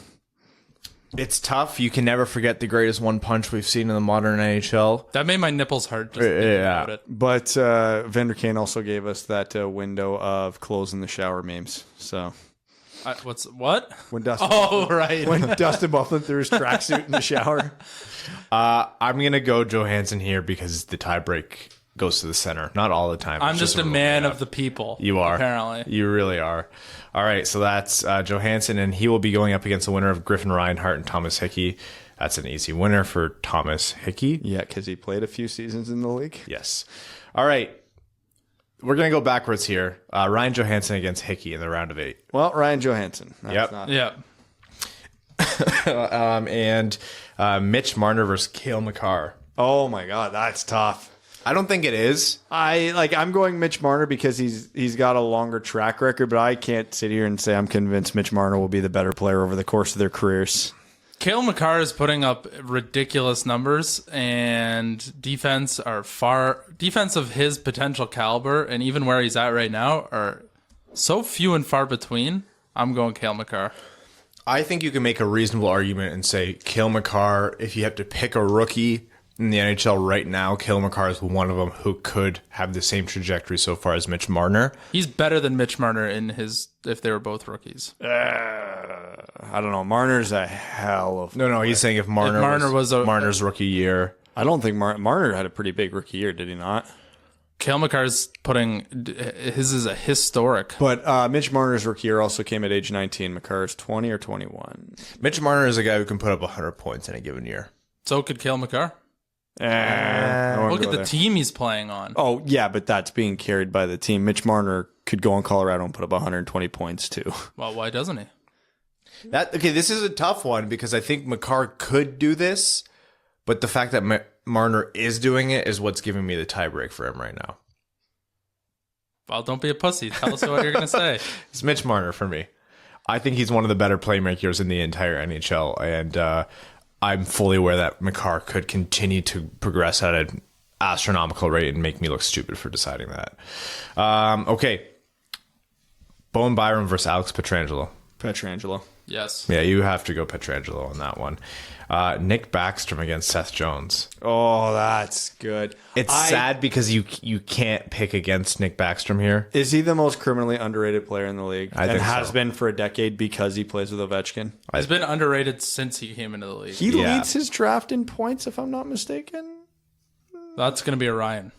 [SPEAKER 3] It's tough. You can never forget the greatest one punch we've seen in the modern NHL.
[SPEAKER 4] That made my nipples hurt just thinking about it.
[SPEAKER 2] But Evander Kane also gave us that window of closing the shower memes, so...
[SPEAKER 4] What?
[SPEAKER 2] When Dustin
[SPEAKER 4] right.
[SPEAKER 2] When Dustin Bufflin threw his tracksuit in the shower.
[SPEAKER 3] I'm going to go Johansson here because the tiebreak goes to the center. Not all the time.
[SPEAKER 4] I'm just a man of the people.
[SPEAKER 3] You are.
[SPEAKER 4] Apparently.
[SPEAKER 3] You really are. All right, so that's Johansson, and he will be going up against the winner of Griffin Reinhart and Thomas Hickey. That's an easy winner for Thomas Hickey.
[SPEAKER 2] Yeah, because he played a few seasons in the league.
[SPEAKER 3] Yes. All right. We're going to go backwards here. Ryan Johansson against Hickey in the round of 8.
[SPEAKER 2] Well, Ryan Johansson.
[SPEAKER 4] Yep.
[SPEAKER 3] And Mitch Marner versus Cale Makar.
[SPEAKER 2] Oh, my God. That's tough.
[SPEAKER 3] I don't think it is.
[SPEAKER 2] I'm going Mitch Marner because he's got a longer track record, but I can't sit here and say I'm convinced Mitch Marner will be the better player over the course of their careers.
[SPEAKER 4] Cale Makar is putting up ridiculous numbers, and defense of his potential caliber, and even where he's at right now, are so few and far between. I'm going Cale Makar.
[SPEAKER 3] I think you can make a reasonable argument and say Cale Makar, if you have to pick a rookie in the NHL right now, Cale Makar is one of them who could have the same trajectory so far as Mitch Marner.
[SPEAKER 4] He's better than Mitch Marner if they were both rookies.
[SPEAKER 2] I don't know. Marner's a hell of...
[SPEAKER 3] No, he's saying if Marner was Marner's rookie year.
[SPEAKER 2] I don't think Marner had a pretty big rookie year, did he not?
[SPEAKER 4] Cale Makar's his is a historic.
[SPEAKER 2] But Mitch Marner's rookie year also came at age 19. Makar's 20 or 21.
[SPEAKER 3] Mitch Marner is a guy who can put up 100 points in a given year.
[SPEAKER 4] So could Cale Makar.
[SPEAKER 2] Look
[SPEAKER 4] at the team he's playing on.
[SPEAKER 2] Oh, yeah, but that's being carried by the team. Mitch Marner could go in Colorado and put up 120 points, too.
[SPEAKER 4] Well, why doesn't he?
[SPEAKER 3] This is a tough one because I think Makar could do this, but the fact that Marner is doing it is what's giving me the tiebreak for him right now.
[SPEAKER 4] Well, don't be a pussy. Tell us what you're going to say.
[SPEAKER 3] It's Mitch Marner for me. I think he's one of the better playmakers in the entire NHL, and I'm fully aware that Makar could continue to progress at an astronomical rate and make me look stupid for deciding that. Okay. Bowen Byram versus Alex Pietrangelo.
[SPEAKER 2] Pietrangelo.
[SPEAKER 4] Yes.
[SPEAKER 3] Yeah, you have to go Pietrangelo on that one. Nick Backstrom against Seth Jones.
[SPEAKER 2] Oh, that's good.
[SPEAKER 3] It's sad because you can't pick against Nick Backstrom here.
[SPEAKER 2] Is he the most criminally underrated player in the league?
[SPEAKER 3] I think
[SPEAKER 2] has
[SPEAKER 3] so.
[SPEAKER 2] been for a decade because he plays with Ovechkin?
[SPEAKER 4] He's been underrated since he came into the league.
[SPEAKER 2] He leads his draft in points, if I'm not mistaken.
[SPEAKER 4] That's going to be Orion.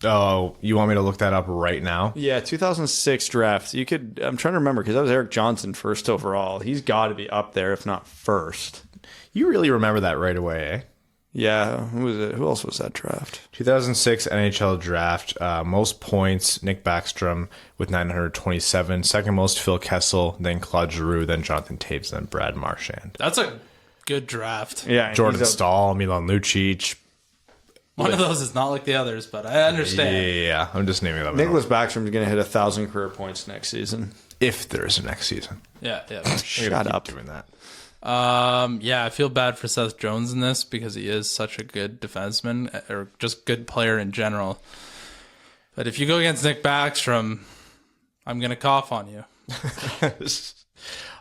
[SPEAKER 3] Oh, you want me to look that up right now?
[SPEAKER 2] Yeah, 2006 draft. I'm trying to remember because that was Eric Johnson first overall. He's got to be up there, if not first.
[SPEAKER 3] You really remember that right away, eh?
[SPEAKER 2] Yeah. Who was it? Who else was that draft?
[SPEAKER 3] 2006 NHL draft. Most points, Nick Backstrom with 927. Second most, Phil Kessel. Then Claude Giroux. Then Jonathan Toews. Then Brad Marchand.
[SPEAKER 4] That's a good draft.
[SPEAKER 2] Yeah.
[SPEAKER 3] Jordan Staal, Milan Lucic.
[SPEAKER 4] One of those is not like the others, but I understand.
[SPEAKER 3] Yeah, I'm just naming them.
[SPEAKER 2] Nicholas Backstrom is going to hit 1,000 career points next season.
[SPEAKER 3] If there is a next season.
[SPEAKER 4] Yeah.
[SPEAKER 2] Shut up.
[SPEAKER 3] Doing that.
[SPEAKER 4] Yeah, I feel bad for Seth Jones in this because he is such a good defenseman or just good player in general. But if you go against Nick Backstrom, I'm going to cough on you.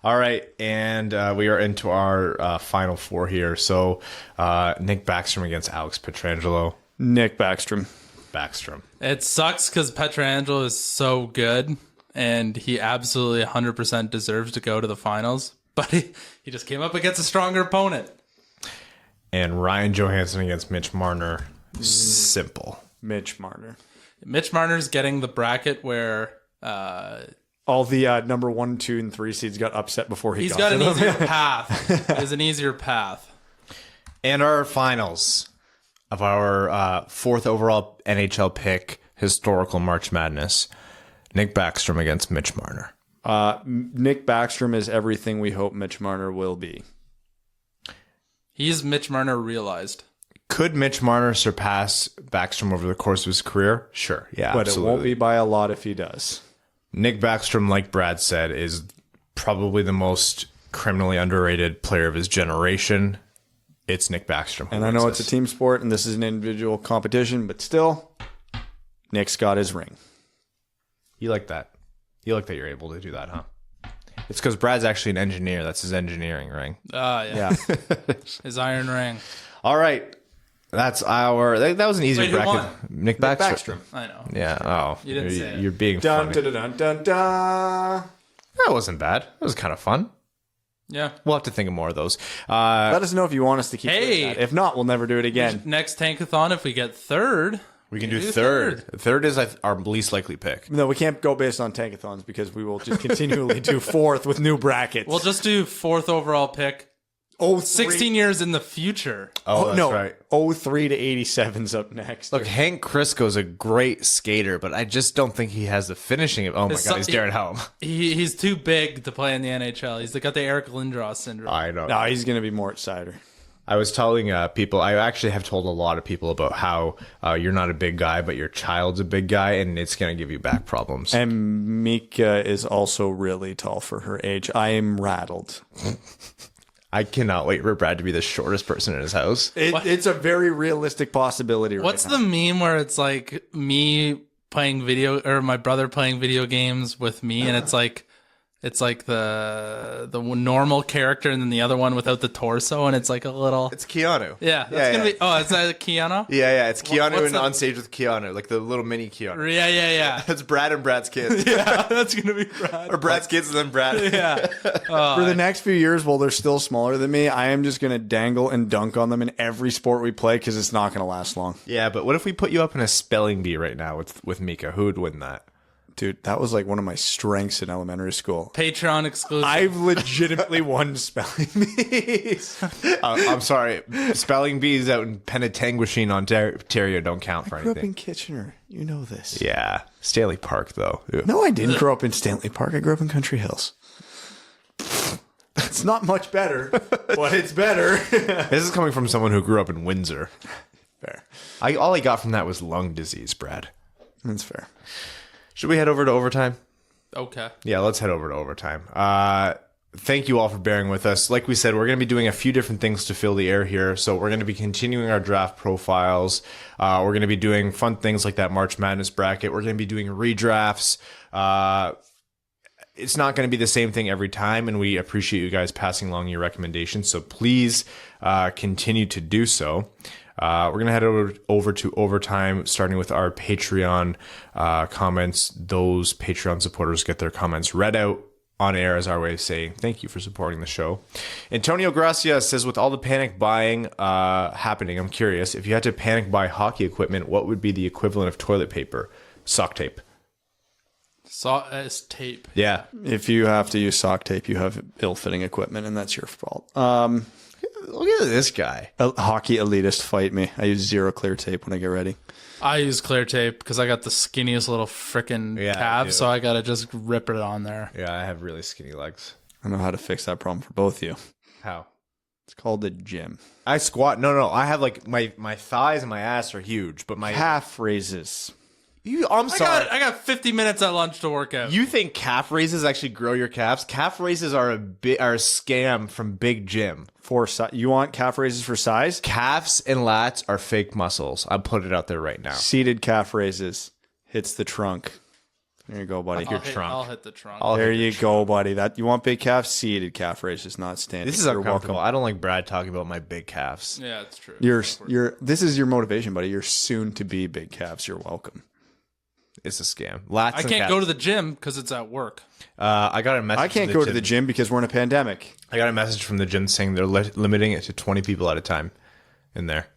[SPEAKER 3] All right, and we are into our final four here. So Nick Backstrom against Alex Pietrangelo.
[SPEAKER 2] Nick Backstrom.
[SPEAKER 4] It sucks because Pietrangelo is so good, and he absolutely 100% deserves to go to the finals. But he just came up against a stronger opponent.
[SPEAKER 3] And Ryan Johansson against Mitch Marner. Simple.
[SPEAKER 2] Mitch Marner.
[SPEAKER 4] Mitch Marner's getting the bracket where...
[SPEAKER 2] all the number 1, 2, and 3 seeds got upset before he's
[SPEAKER 4] got an easier path. There's an easier path.
[SPEAKER 3] And our finals of our fourth overall NHL pick, historical March Madness. Nick Backstrom against Mitch Marner.
[SPEAKER 2] Nick Backstrom is everything we hope Mitch Marner will be.
[SPEAKER 4] He's Mitch Marner realized.
[SPEAKER 3] Could Mitch Marner surpass Backstrom over the course of his career? Sure. Yeah,
[SPEAKER 2] but
[SPEAKER 3] absolutely.
[SPEAKER 2] It won't be by a lot if he does.
[SPEAKER 3] Nick Backstrom, like Brad said, is probably the most criminally underrated player of his generation. It's Nick Backstrom.
[SPEAKER 2] And I know it's a team sport and this is an individual competition, but still, Nick's got his ring.
[SPEAKER 3] You like that? You like that you're able to do that, huh? It's because Brad's actually an engineer. That's his engineering ring.
[SPEAKER 4] Yeah. His iron ring.
[SPEAKER 3] All right. That's our... That was an easier bracket.
[SPEAKER 4] Won?
[SPEAKER 3] Nick Backstrom.
[SPEAKER 4] I know.
[SPEAKER 3] Yeah. Oh.
[SPEAKER 4] You didn't say it.
[SPEAKER 3] You're being
[SPEAKER 2] Dun,
[SPEAKER 3] funny.
[SPEAKER 2] dun, dun, dun, dun.
[SPEAKER 3] That wasn't bad. It was kind of fun.
[SPEAKER 4] Yeah.
[SPEAKER 3] We'll have to think of more of those.
[SPEAKER 2] Let us know if you want us to keep doing that. If not, we'll never do it again.
[SPEAKER 4] Next Tankathon, if we get third...
[SPEAKER 3] We can do third. Third is our least likely pick.
[SPEAKER 2] No, we can't go based on tankathons because we will just continually do fourth with new brackets.
[SPEAKER 4] We'll just do fourth overall pick. 16 years in the future.
[SPEAKER 3] Oh, that's
[SPEAKER 2] no.
[SPEAKER 3] right.
[SPEAKER 2] 03 to 87's up next.
[SPEAKER 3] Look, Hank Crisco's a great skater, but I just don't think he has the finishing. Oh, my God, he's Darren Helm.
[SPEAKER 4] He's too big to play in the NHL. He's got the Eric Lindros syndrome.
[SPEAKER 3] I know.
[SPEAKER 2] No, he's going to be Mort Seider.
[SPEAKER 3] I was telling people, I actually have told a lot of people about how you're not a big guy, but your child's a big guy, and it's going to give you back problems.
[SPEAKER 2] And Mika is also really tall for her age. I am rattled.
[SPEAKER 3] I cannot wait for Brad to be the shortest person in his house.
[SPEAKER 2] It's a very realistic possibility.
[SPEAKER 4] What's the meme where it's like me playing my brother playing video games with me, and it's like the normal character and then the other one without the torso, and it's like a little.
[SPEAKER 3] It's Keanu.
[SPEAKER 4] Yeah, that's gonna be. Oh, is that Keanu?
[SPEAKER 3] Yeah. It's Keanu on stage with Keanu, like the little mini Keanu.
[SPEAKER 4] Yeah.
[SPEAKER 3] That's Brad and Brad's kids.
[SPEAKER 4] Yeah, that's gonna be Brad.
[SPEAKER 3] Or Brad's kids and then Brad.
[SPEAKER 4] Yeah.
[SPEAKER 2] For the next few years, while they're still smaller than me, I am just gonna dangle and dunk on them in every sport we play because it's not gonna last long.
[SPEAKER 3] Yeah, but what if we put you up in a spelling bee right now with Mika? Who would win that?
[SPEAKER 2] Dude, that was like one of my strengths in elementary school.
[SPEAKER 4] Patreon exclusive.
[SPEAKER 2] I've legitimately won spelling bees.
[SPEAKER 3] I'm sorry. Spelling bees out in Penetanguishene, Ontario don't count for
[SPEAKER 2] I grew up
[SPEAKER 3] anything.
[SPEAKER 2] in Kitchener. You know this.
[SPEAKER 3] Yeah. Stanley Park, though.
[SPEAKER 2] No, I didn't grow up in Stanley Park. I grew up in Country Hills. It's not much better, but it's better.
[SPEAKER 3] This is coming from someone who grew up in Windsor.
[SPEAKER 2] Fair.
[SPEAKER 3] All I got from that was lung disease, Brad.
[SPEAKER 2] That's fair.
[SPEAKER 3] Should we head over to overtime?
[SPEAKER 4] Okay.
[SPEAKER 3] Yeah, let's head over to overtime. Thank you all for bearing with us. Like we said, we're going to be doing a few different things to fill the air here. So we're going to be continuing our draft profiles. We're going to be doing fun things like that March Madness bracket. We're going to be doing redrafts. It's not going to be the same thing every time, and we appreciate you guys passing along your recommendations. So please continue to do so. We're going to head over to overtime, starting with our Patreon comments. Those Patreon supporters get their comments read out on air as our way of saying thank you for supporting the show. Antonio Gracia says, with all the panic buying happening, I'm curious, if you had to panic buy hockey equipment, what would be the equivalent of toilet paper? Sock tape.
[SPEAKER 4] Tape.
[SPEAKER 3] Yeah.
[SPEAKER 2] If you have to use sock tape, you have ill-fitting equipment, and that's your fault.
[SPEAKER 3] Look at this guy.
[SPEAKER 2] A hockey elitist, fight me. I use zero clear tape when I get ready.
[SPEAKER 4] I use clear tape because I got the skinniest little frickin' calves, so I gotta just rip it on there.
[SPEAKER 3] Yeah, I have really skinny legs.
[SPEAKER 2] I know how to fix that problem for both of you.
[SPEAKER 3] How?
[SPEAKER 2] It's called the gym.
[SPEAKER 3] I squat. No. I have like my thighs and my ass are huge, but my
[SPEAKER 2] Calf raises.
[SPEAKER 3] I'm sorry.
[SPEAKER 4] I got 50 minutes at lunch to work out.
[SPEAKER 3] You think calf raises actually grow your calves? Calf raises are a scam from Big Jim.
[SPEAKER 2] You want calf raises for size?
[SPEAKER 3] Calves and lats are fake muscles. I'll put it out there right now.
[SPEAKER 2] Seated calf raises hits the trunk. There you go, buddy.
[SPEAKER 4] I'll hit the trunk.
[SPEAKER 2] There you go, buddy. That you want big calves? Seated calf raises, not standing.
[SPEAKER 3] This is uncomfortable. I don't like Brad talking about my big calves.
[SPEAKER 4] Yeah, it's true.
[SPEAKER 2] This is your motivation, buddy. You're soon to be big calves. You're welcome.
[SPEAKER 3] It's a scam. Lats
[SPEAKER 4] I can't go to the gym because it's at work.
[SPEAKER 3] I got a message.
[SPEAKER 2] I can't go to the gym because we're in a pandemic.
[SPEAKER 3] I got a message from the gym saying they're limiting it to 20 people at a time in there,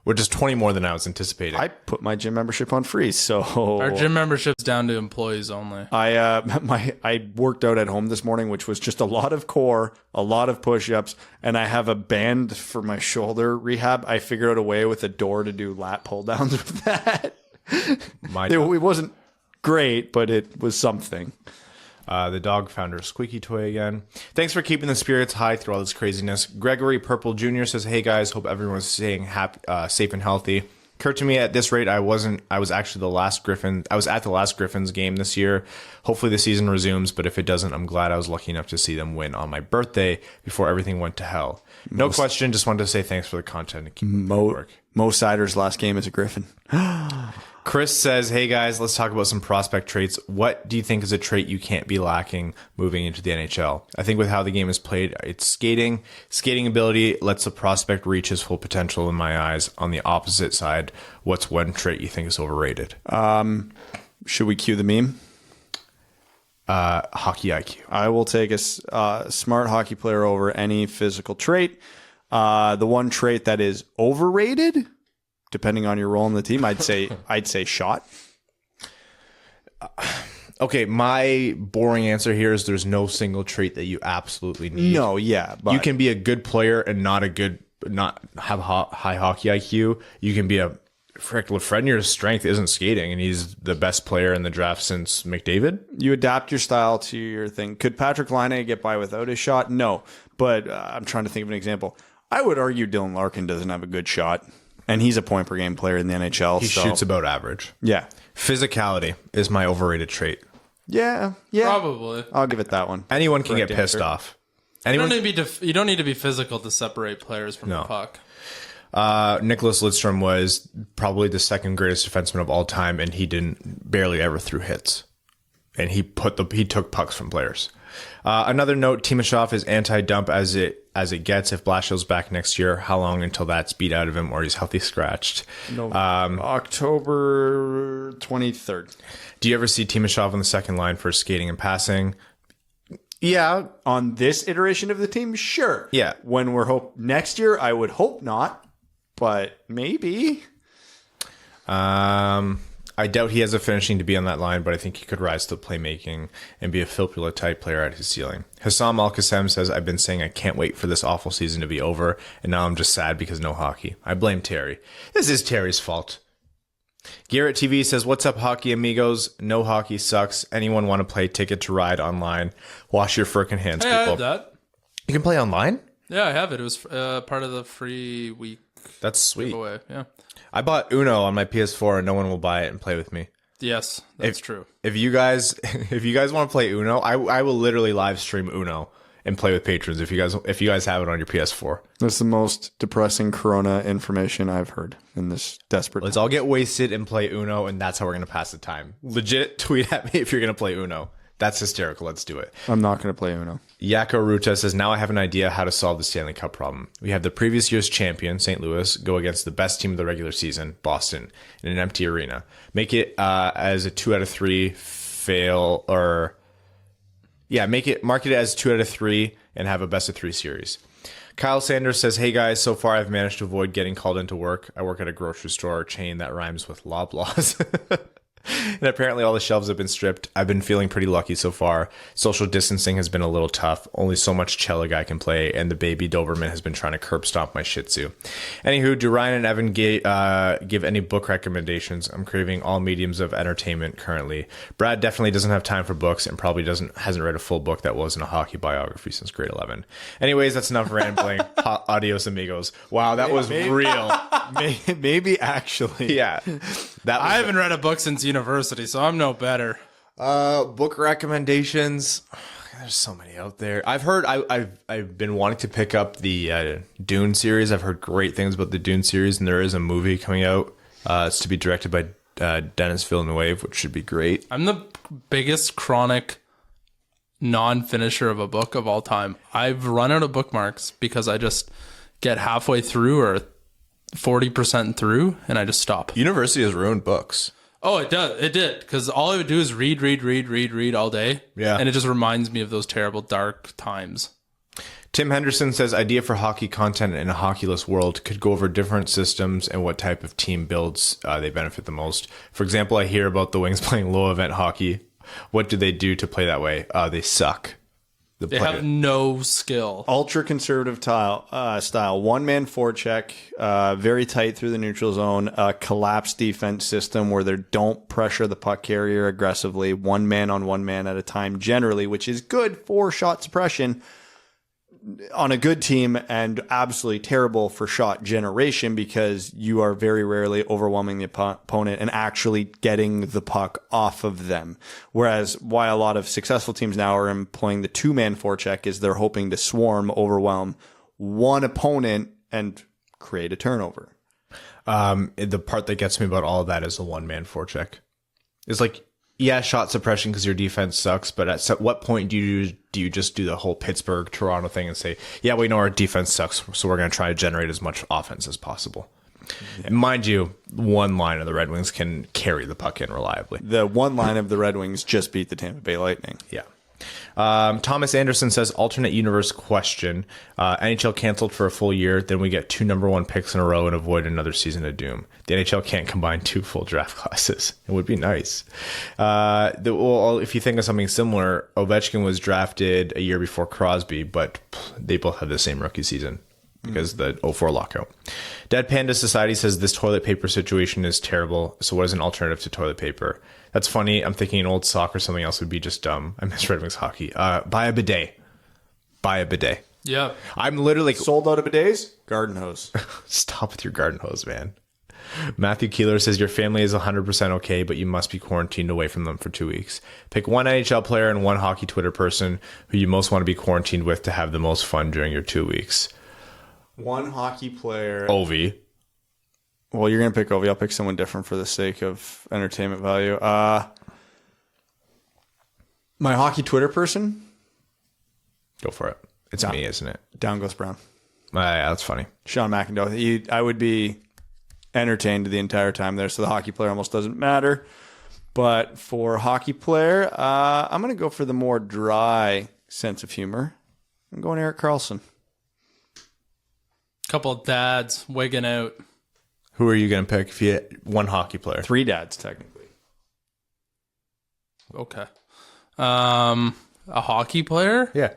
[SPEAKER 3] which is 20 more than I was anticipating.
[SPEAKER 2] I put my gym membership on freeze, so
[SPEAKER 4] our gym membership's down to employees only.
[SPEAKER 2] I worked out at home this morning, which was just a lot of core, a lot of push-ups, and I have a band for my shoulder rehab. I figured out a way with a door to do lat pull downs with that. It wasn't great, but it was something.
[SPEAKER 3] The dog found her squeaky toy again. Thanks for keeping the spirits high through all this craziness. Gregory Purple Jr. says, "Hey guys, hope everyone's staying safe and healthy. Occurred to me at this rate, I was actually the last Griffin. I was at the last Griffins game this year. Hopefully the season resumes, but if it doesn't, I'm glad I was lucky enough to see them win on my birthday before everything went to hell. No question. Just wanted to say thanks for the content and keep work."
[SPEAKER 2] Mo Sider's last game as a Griffin.
[SPEAKER 3] Chris says, "Hey guys, let's talk about some prospect traits. What do you think is a trait you can't be lacking moving into the NHL? I think with how the game is played, it's skating ability lets a prospect reach his full potential in my eyes. On the opposite side, what's one trait you think is overrated?"
[SPEAKER 2] Should we cue the meme?
[SPEAKER 3] Hockey IQ.
[SPEAKER 2] I will take a smart hockey player over any physical trait. The one trait that is overrated, depending on your role in the team, I'd say shot.
[SPEAKER 3] Okay, my boring answer here is there's no single trait that you absolutely need.
[SPEAKER 2] No, yeah, but
[SPEAKER 3] you can be a good player and not have high hockey IQ. You can be Lafreniere's strength isn't skating, and he's the best player in the draft since McDavid.
[SPEAKER 2] You adapt your style to your thing. Could Patrick Laine get by without his shot? No, but I'm trying to think of an example. I would argue Dylan Larkin doesn't have a good shot. And he's a point per game player in the NHL.
[SPEAKER 3] He shoots about average.
[SPEAKER 2] Yeah.
[SPEAKER 3] Physicality is my overrated trait.
[SPEAKER 2] Yeah.
[SPEAKER 4] Probably.
[SPEAKER 2] I'll give it that one.
[SPEAKER 3] Anyone can get pissed off. Anyone?
[SPEAKER 4] You don't need to be physical to separate players from the puck.
[SPEAKER 3] Nicholas Lidstrom was probably the second greatest defenseman of all time, and he barely ever threw hits. And he took pucks from players. Another note: Timashov is anti-dump as it gets. If Blashill's back next year, how long until that's beat out of him or he's healthy scratched?
[SPEAKER 2] No, October 23rd.
[SPEAKER 3] Do you ever see Timashov on the second line for skating and passing? Yeah,
[SPEAKER 2] on this iteration of the team, sure.
[SPEAKER 3] Yeah,
[SPEAKER 2] when we're next year, I would hope not, but maybe.
[SPEAKER 3] I doubt he has a finishing to be on that line, but I think he could rise to playmaking and be a Filppula type player at his ceiling. Hassam Al-Qassem says, I've been saying I can't wait for this awful season to be over, and now I'm just sad because no hockey. I blame Terry. This is Terry's fault. Garrett TV says, what's up, hockey amigos? No hockey sucks. Anyone want to play Ticket to Ride online? Wash your frickin' hands, people.
[SPEAKER 4] I have that.
[SPEAKER 3] You can play online?
[SPEAKER 4] Yeah, I have it. It was part of the free week.
[SPEAKER 3] That's sweet.
[SPEAKER 4] Giveaway. Yeah.
[SPEAKER 3] I bought Uno on my PS4 and no one will buy it and play with me.
[SPEAKER 4] Yes, that's true.
[SPEAKER 3] If you guys want to play Uno, I will literally live stream Uno and play with patrons if you guys have it on your PS4.
[SPEAKER 2] That's the most depressing Corona information I've heard in this desperate
[SPEAKER 3] Let's all get wasted and play Uno, and that's how we're going to pass the time. Legit, tweet at me if you're going to play Uno. That's hysterical. Let's do it.
[SPEAKER 2] I'm not going to play Uno.
[SPEAKER 3] Yako Ruta says, now I have an idea how to solve the Stanley Cup problem. We have the previous year's champion, St. Louis, go against the best team of the regular season, Boston, in an empty arena. Make it as a 2 out of 3 fail, or market it as 2 out of 3 and have a best of 3 series. Kyle Sanders says, hey guys, so far I've managed to avoid getting called into work. I work at a grocery store chain that rhymes with Loblaws. And apparently all the shelves have been stripped. I've been feeling pretty lucky so far. Social distancing has been a little tough. Only so much cello guy can play, and the baby Doberman has been trying to curb stomp my Shih Tzu. Anywho, do Ryan and Evan give any book recommendations? I'm craving all mediums of entertainment currently. Brad definitely doesn't have time for books and probably hasn't read a full book that wasn't a hockey biography since grade 11. Anyways, that's enough rambling. Adios, amigos. Wow, that was real.
[SPEAKER 2] Maybe actually.
[SPEAKER 3] Yeah.
[SPEAKER 4] I haven't read a book since university, so I'm no better.
[SPEAKER 3] Book recommendations. There's so many out there. I've been wanting to pick up the Dune series. I've heard great things about the Dune series, and there is a movie coming out. It's to be directed by Denis Villeneuve, which should be great.
[SPEAKER 4] I'm the biggest chronic non-finisher of a book of all time. I've run out of bookmarks because I just get halfway through or 40% through and I just stop.
[SPEAKER 3] University has ruined books.
[SPEAKER 4] Oh, it does. It did. Because all I would do is read all day.
[SPEAKER 3] Yeah.
[SPEAKER 4] And it just reminds me of those terrible dark times.
[SPEAKER 3] Tim Henderson says, idea for hockey content in a hockeyless world, could go over different systems and what type of team builds they benefit the most. For example, I hear about the Wings playing low event hockey. What do they do to play that way? They suck.
[SPEAKER 4] They have no skill.
[SPEAKER 2] Ultra conservative style. One-man forecheck, very tight through the neutral zone, collapsed defense system where they don't pressure the puck carrier aggressively, one man on one man at a time generally, which is good for shot suppression on a good team and absolutely terrible for shot generation because you are very rarely overwhelming the opponent and actually getting the puck off of them. Whereas why a lot of successful teams now are employing the two-man forecheck is they're hoping to swarm, overwhelm one opponent and create a turnover.
[SPEAKER 3] The part that gets me about all of that is the one-man forecheck. It's like, yeah, shot suppression because your defense sucks, but at what point do you just do the whole Pittsburgh, Toronto thing and say, yeah, we know our defense sucks, so we're going to try to generate as much offense as possible. Yeah. And mind you, one line of the Red Wings can carry the puck in reliably.
[SPEAKER 2] The one line of the Red Wings just beat the Tampa Bay Lightning.
[SPEAKER 3] Yeah. Thomas Anderson says, alternate universe question. NHL canceled for a full year, then we get 2 number 1 picks in a row and avoid another season of doom. The NHL can't combine 2 full draft classes. It would be nice. If you think of something similar, Ovechkin was drafted a year before Crosby, but they both had the same rookie season because the 04 lockout. Dead Panda Society says this toilet paper situation is terrible. So what is an alternative to toilet paper? That's funny. I'm thinking an old sock or something else would be just dumb. I miss Red Wings hockey. Buy a bidet. Buy a bidet.
[SPEAKER 4] Yeah.
[SPEAKER 3] I'm literally
[SPEAKER 2] sold out of bidets. Garden hose.
[SPEAKER 3] Stop with your garden hose, man. Matthew Keeler says your family is 100% okay, but you must be quarantined away from them for 2 weeks. Pick one NHL player and one hockey Twitter person who you most want to be quarantined with to have the most fun during your 2 weeks.
[SPEAKER 2] One hockey player.
[SPEAKER 3] Ovi.
[SPEAKER 2] Well, you're going to pick Ovi. I'll pick someone different for the sake of entertainment value. My hockey Twitter person?
[SPEAKER 3] Go for it. It's me, isn't it?
[SPEAKER 2] Down goes Brown.
[SPEAKER 3] Yeah, that's funny.
[SPEAKER 2] Sean McIndoe. I would be entertained the entire time there, so the hockey player almost doesn't matter. But for hockey player, I'm going to go for the more dry sense of humor. I'm going Erik Karlsson.
[SPEAKER 4] Couple of dads wigging out.
[SPEAKER 3] Who are you going to pick if you had one hockey player?
[SPEAKER 2] 3 dads, technically.
[SPEAKER 4] Okay. A hockey player?
[SPEAKER 3] Yeah.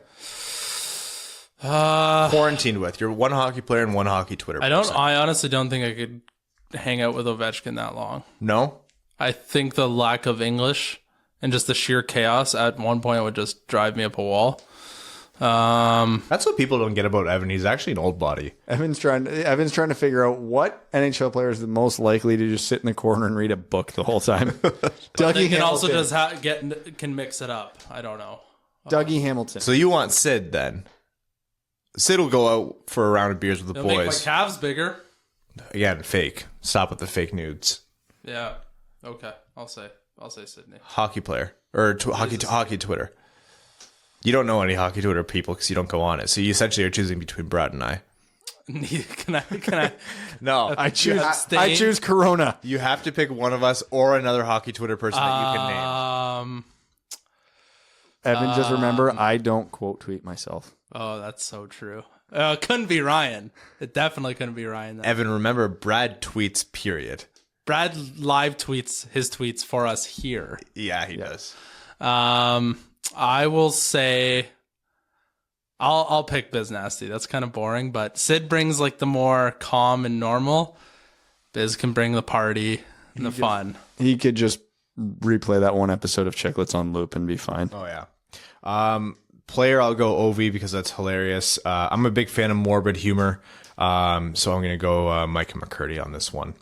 [SPEAKER 3] Quarantined with. You're one hockey player and one hockey Twitter person.
[SPEAKER 4] I honestly don't think I could hang out with Ovechkin that long.
[SPEAKER 3] No?
[SPEAKER 4] I think the lack of English and just the sheer chaos at one point would just drive me up a wall.
[SPEAKER 3] That's what people don't get about Evan. He's actually an old body.
[SPEAKER 2] Evan's trying to figure out what NHL player is the most likely to just sit in the corner and read a book the whole time.
[SPEAKER 4] Dougie can also just can mix it up. I don't know.
[SPEAKER 2] Dougie Hamilton.
[SPEAKER 3] So you want Sid then? Sid will go out for a round of beers with the
[SPEAKER 4] It'll
[SPEAKER 3] boys.
[SPEAKER 4] make my calves bigger.
[SPEAKER 3] Again, fake. Stop with the fake nudes.
[SPEAKER 4] Yeah. Okay. I'll say Sydney.
[SPEAKER 3] Hockey player or hockey Twitter. You don't know any hockey Twitter people because you don't go on it. So you essentially are choosing between Brad and I.
[SPEAKER 4] Can I?
[SPEAKER 3] No,
[SPEAKER 2] I choose Corona.
[SPEAKER 3] You have to pick one of us or another hockey Twitter person that you can name.
[SPEAKER 2] Evan, just remember, I don't quote tweet myself.
[SPEAKER 4] Oh, that's so true. It couldn't be Ryan. It definitely couldn't be Ryan. Then.
[SPEAKER 3] Evan, remember, Brad tweets, period.
[SPEAKER 4] Brad live tweets his tweets for us here.
[SPEAKER 3] Yeah, he does.
[SPEAKER 4] I will say I'll pick Biz Nasty. That's kind of boring, but Sid brings like the more calm and normal. Biz can bring the party and the fun.
[SPEAKER 2] He could just replay that one episode of Chicklets on loop and be fine.
[SPEAKER 3] Oh, yeah. Player, I'll go Ovi because that's hilarious. I'm a big fan of morbid humor, so I'm going to go Micah McCurdy on this one.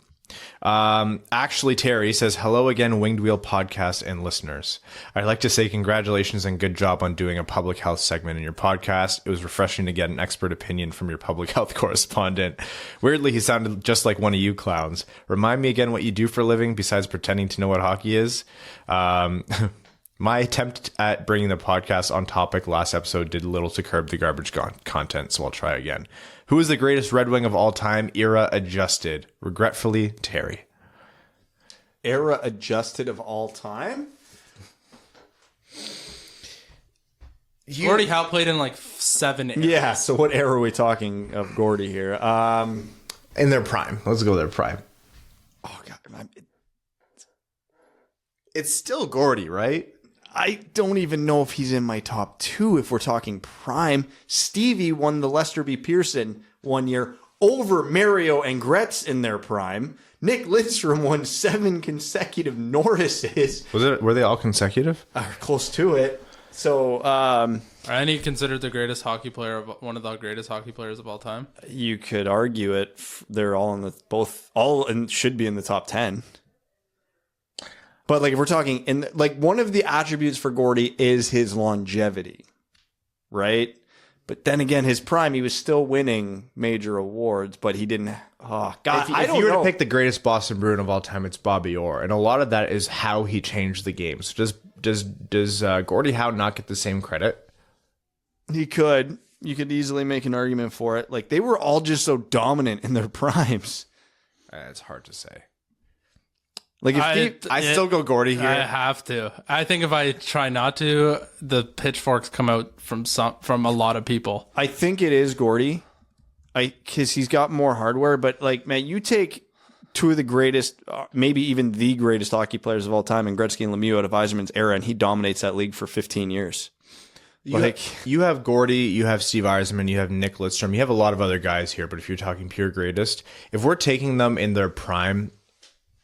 [SPEAKER 3] Actually, Terry says, hello again, Winged Wheel podcast and listeners. I'd like to say congratulations and good job on doing a public health segment in your podcast. It was refreshing to get an expert opinion from your public health correspondent. Weirdly, he sounded just like one of you clowns. Remind me again what you do for a living besides pretending to know what hockey is. My attempt at bringing the podcast on topic last episode did little to curb the garbage content, so I'll try again. Who is the greatest Red Wing of all time, era adjusted? Regretfully, Terry.
[SPEAKER 2] Era adjusted of all time?
[SPEAKER 4] Gordie Howe played in like 7 eras.
[SPEAKER 2] Yeah, so what era are we talking of Gordie here?
[SPEAKER 3] In their prime. Let's go their prime.
[SPEAKER 2] Oh, God.
[SPEAKER 3] It's still Gordie, right?
[SPEAKER 2] I don't even know if he's in my top 2 if we're talking prime. Stevie won the Lester B. Pearson one year over Mario and Gretz in their prime. Nick Lidstrom won 7 consecutive Norrises.
[SPEAKER 3] Were they all consecutive?
[SPEAKER 2] Close to it. So,
[SPEAKER 4] and he considered the greatest hockey player, one of the greatest hockey players of all time.
[SPEAKER 2] You could argue it. They're all in all and should be in the top 10. But like if we're talking one of the attributes for Gordie is his longevity, right? But then again, his prime, he was still winning major awards, but he didn't. Oh God,
[SPEAKER 3] if you were to pick the greatest Boston Bruin of all time, it's Bobby Orr, and a lot of that is how he changed the game. So does Gordie Howe not get the same credit?
[SPEAKER 2] He could. You could easily make an argument for it. Like they were all just so dominant in their primes.
[SPEAKER 3] It's hard to say.
[SPEAKER 2] Like if
[SPEAKER 3] I still go Gordie here.
[SPEAKER 4] I have to. I think if I try not to, the pitchforks come out from a lot of people.
[SPEAKER 2] I think it is Gordie, because he's got more hardware. But like, man, you take 2 of the greatest, maybe even the greatest hockey players of all time, in Gretzky and Lemieux out of Yzerman's era, and he dominates that league for 15 years.
[SPEAKER 3] You have Gordie, you have Steve Yzerman, you have Nick Lidstrom, you have a lot of other guys here. But if you're talking pure greatest, if we're taking them in their prime,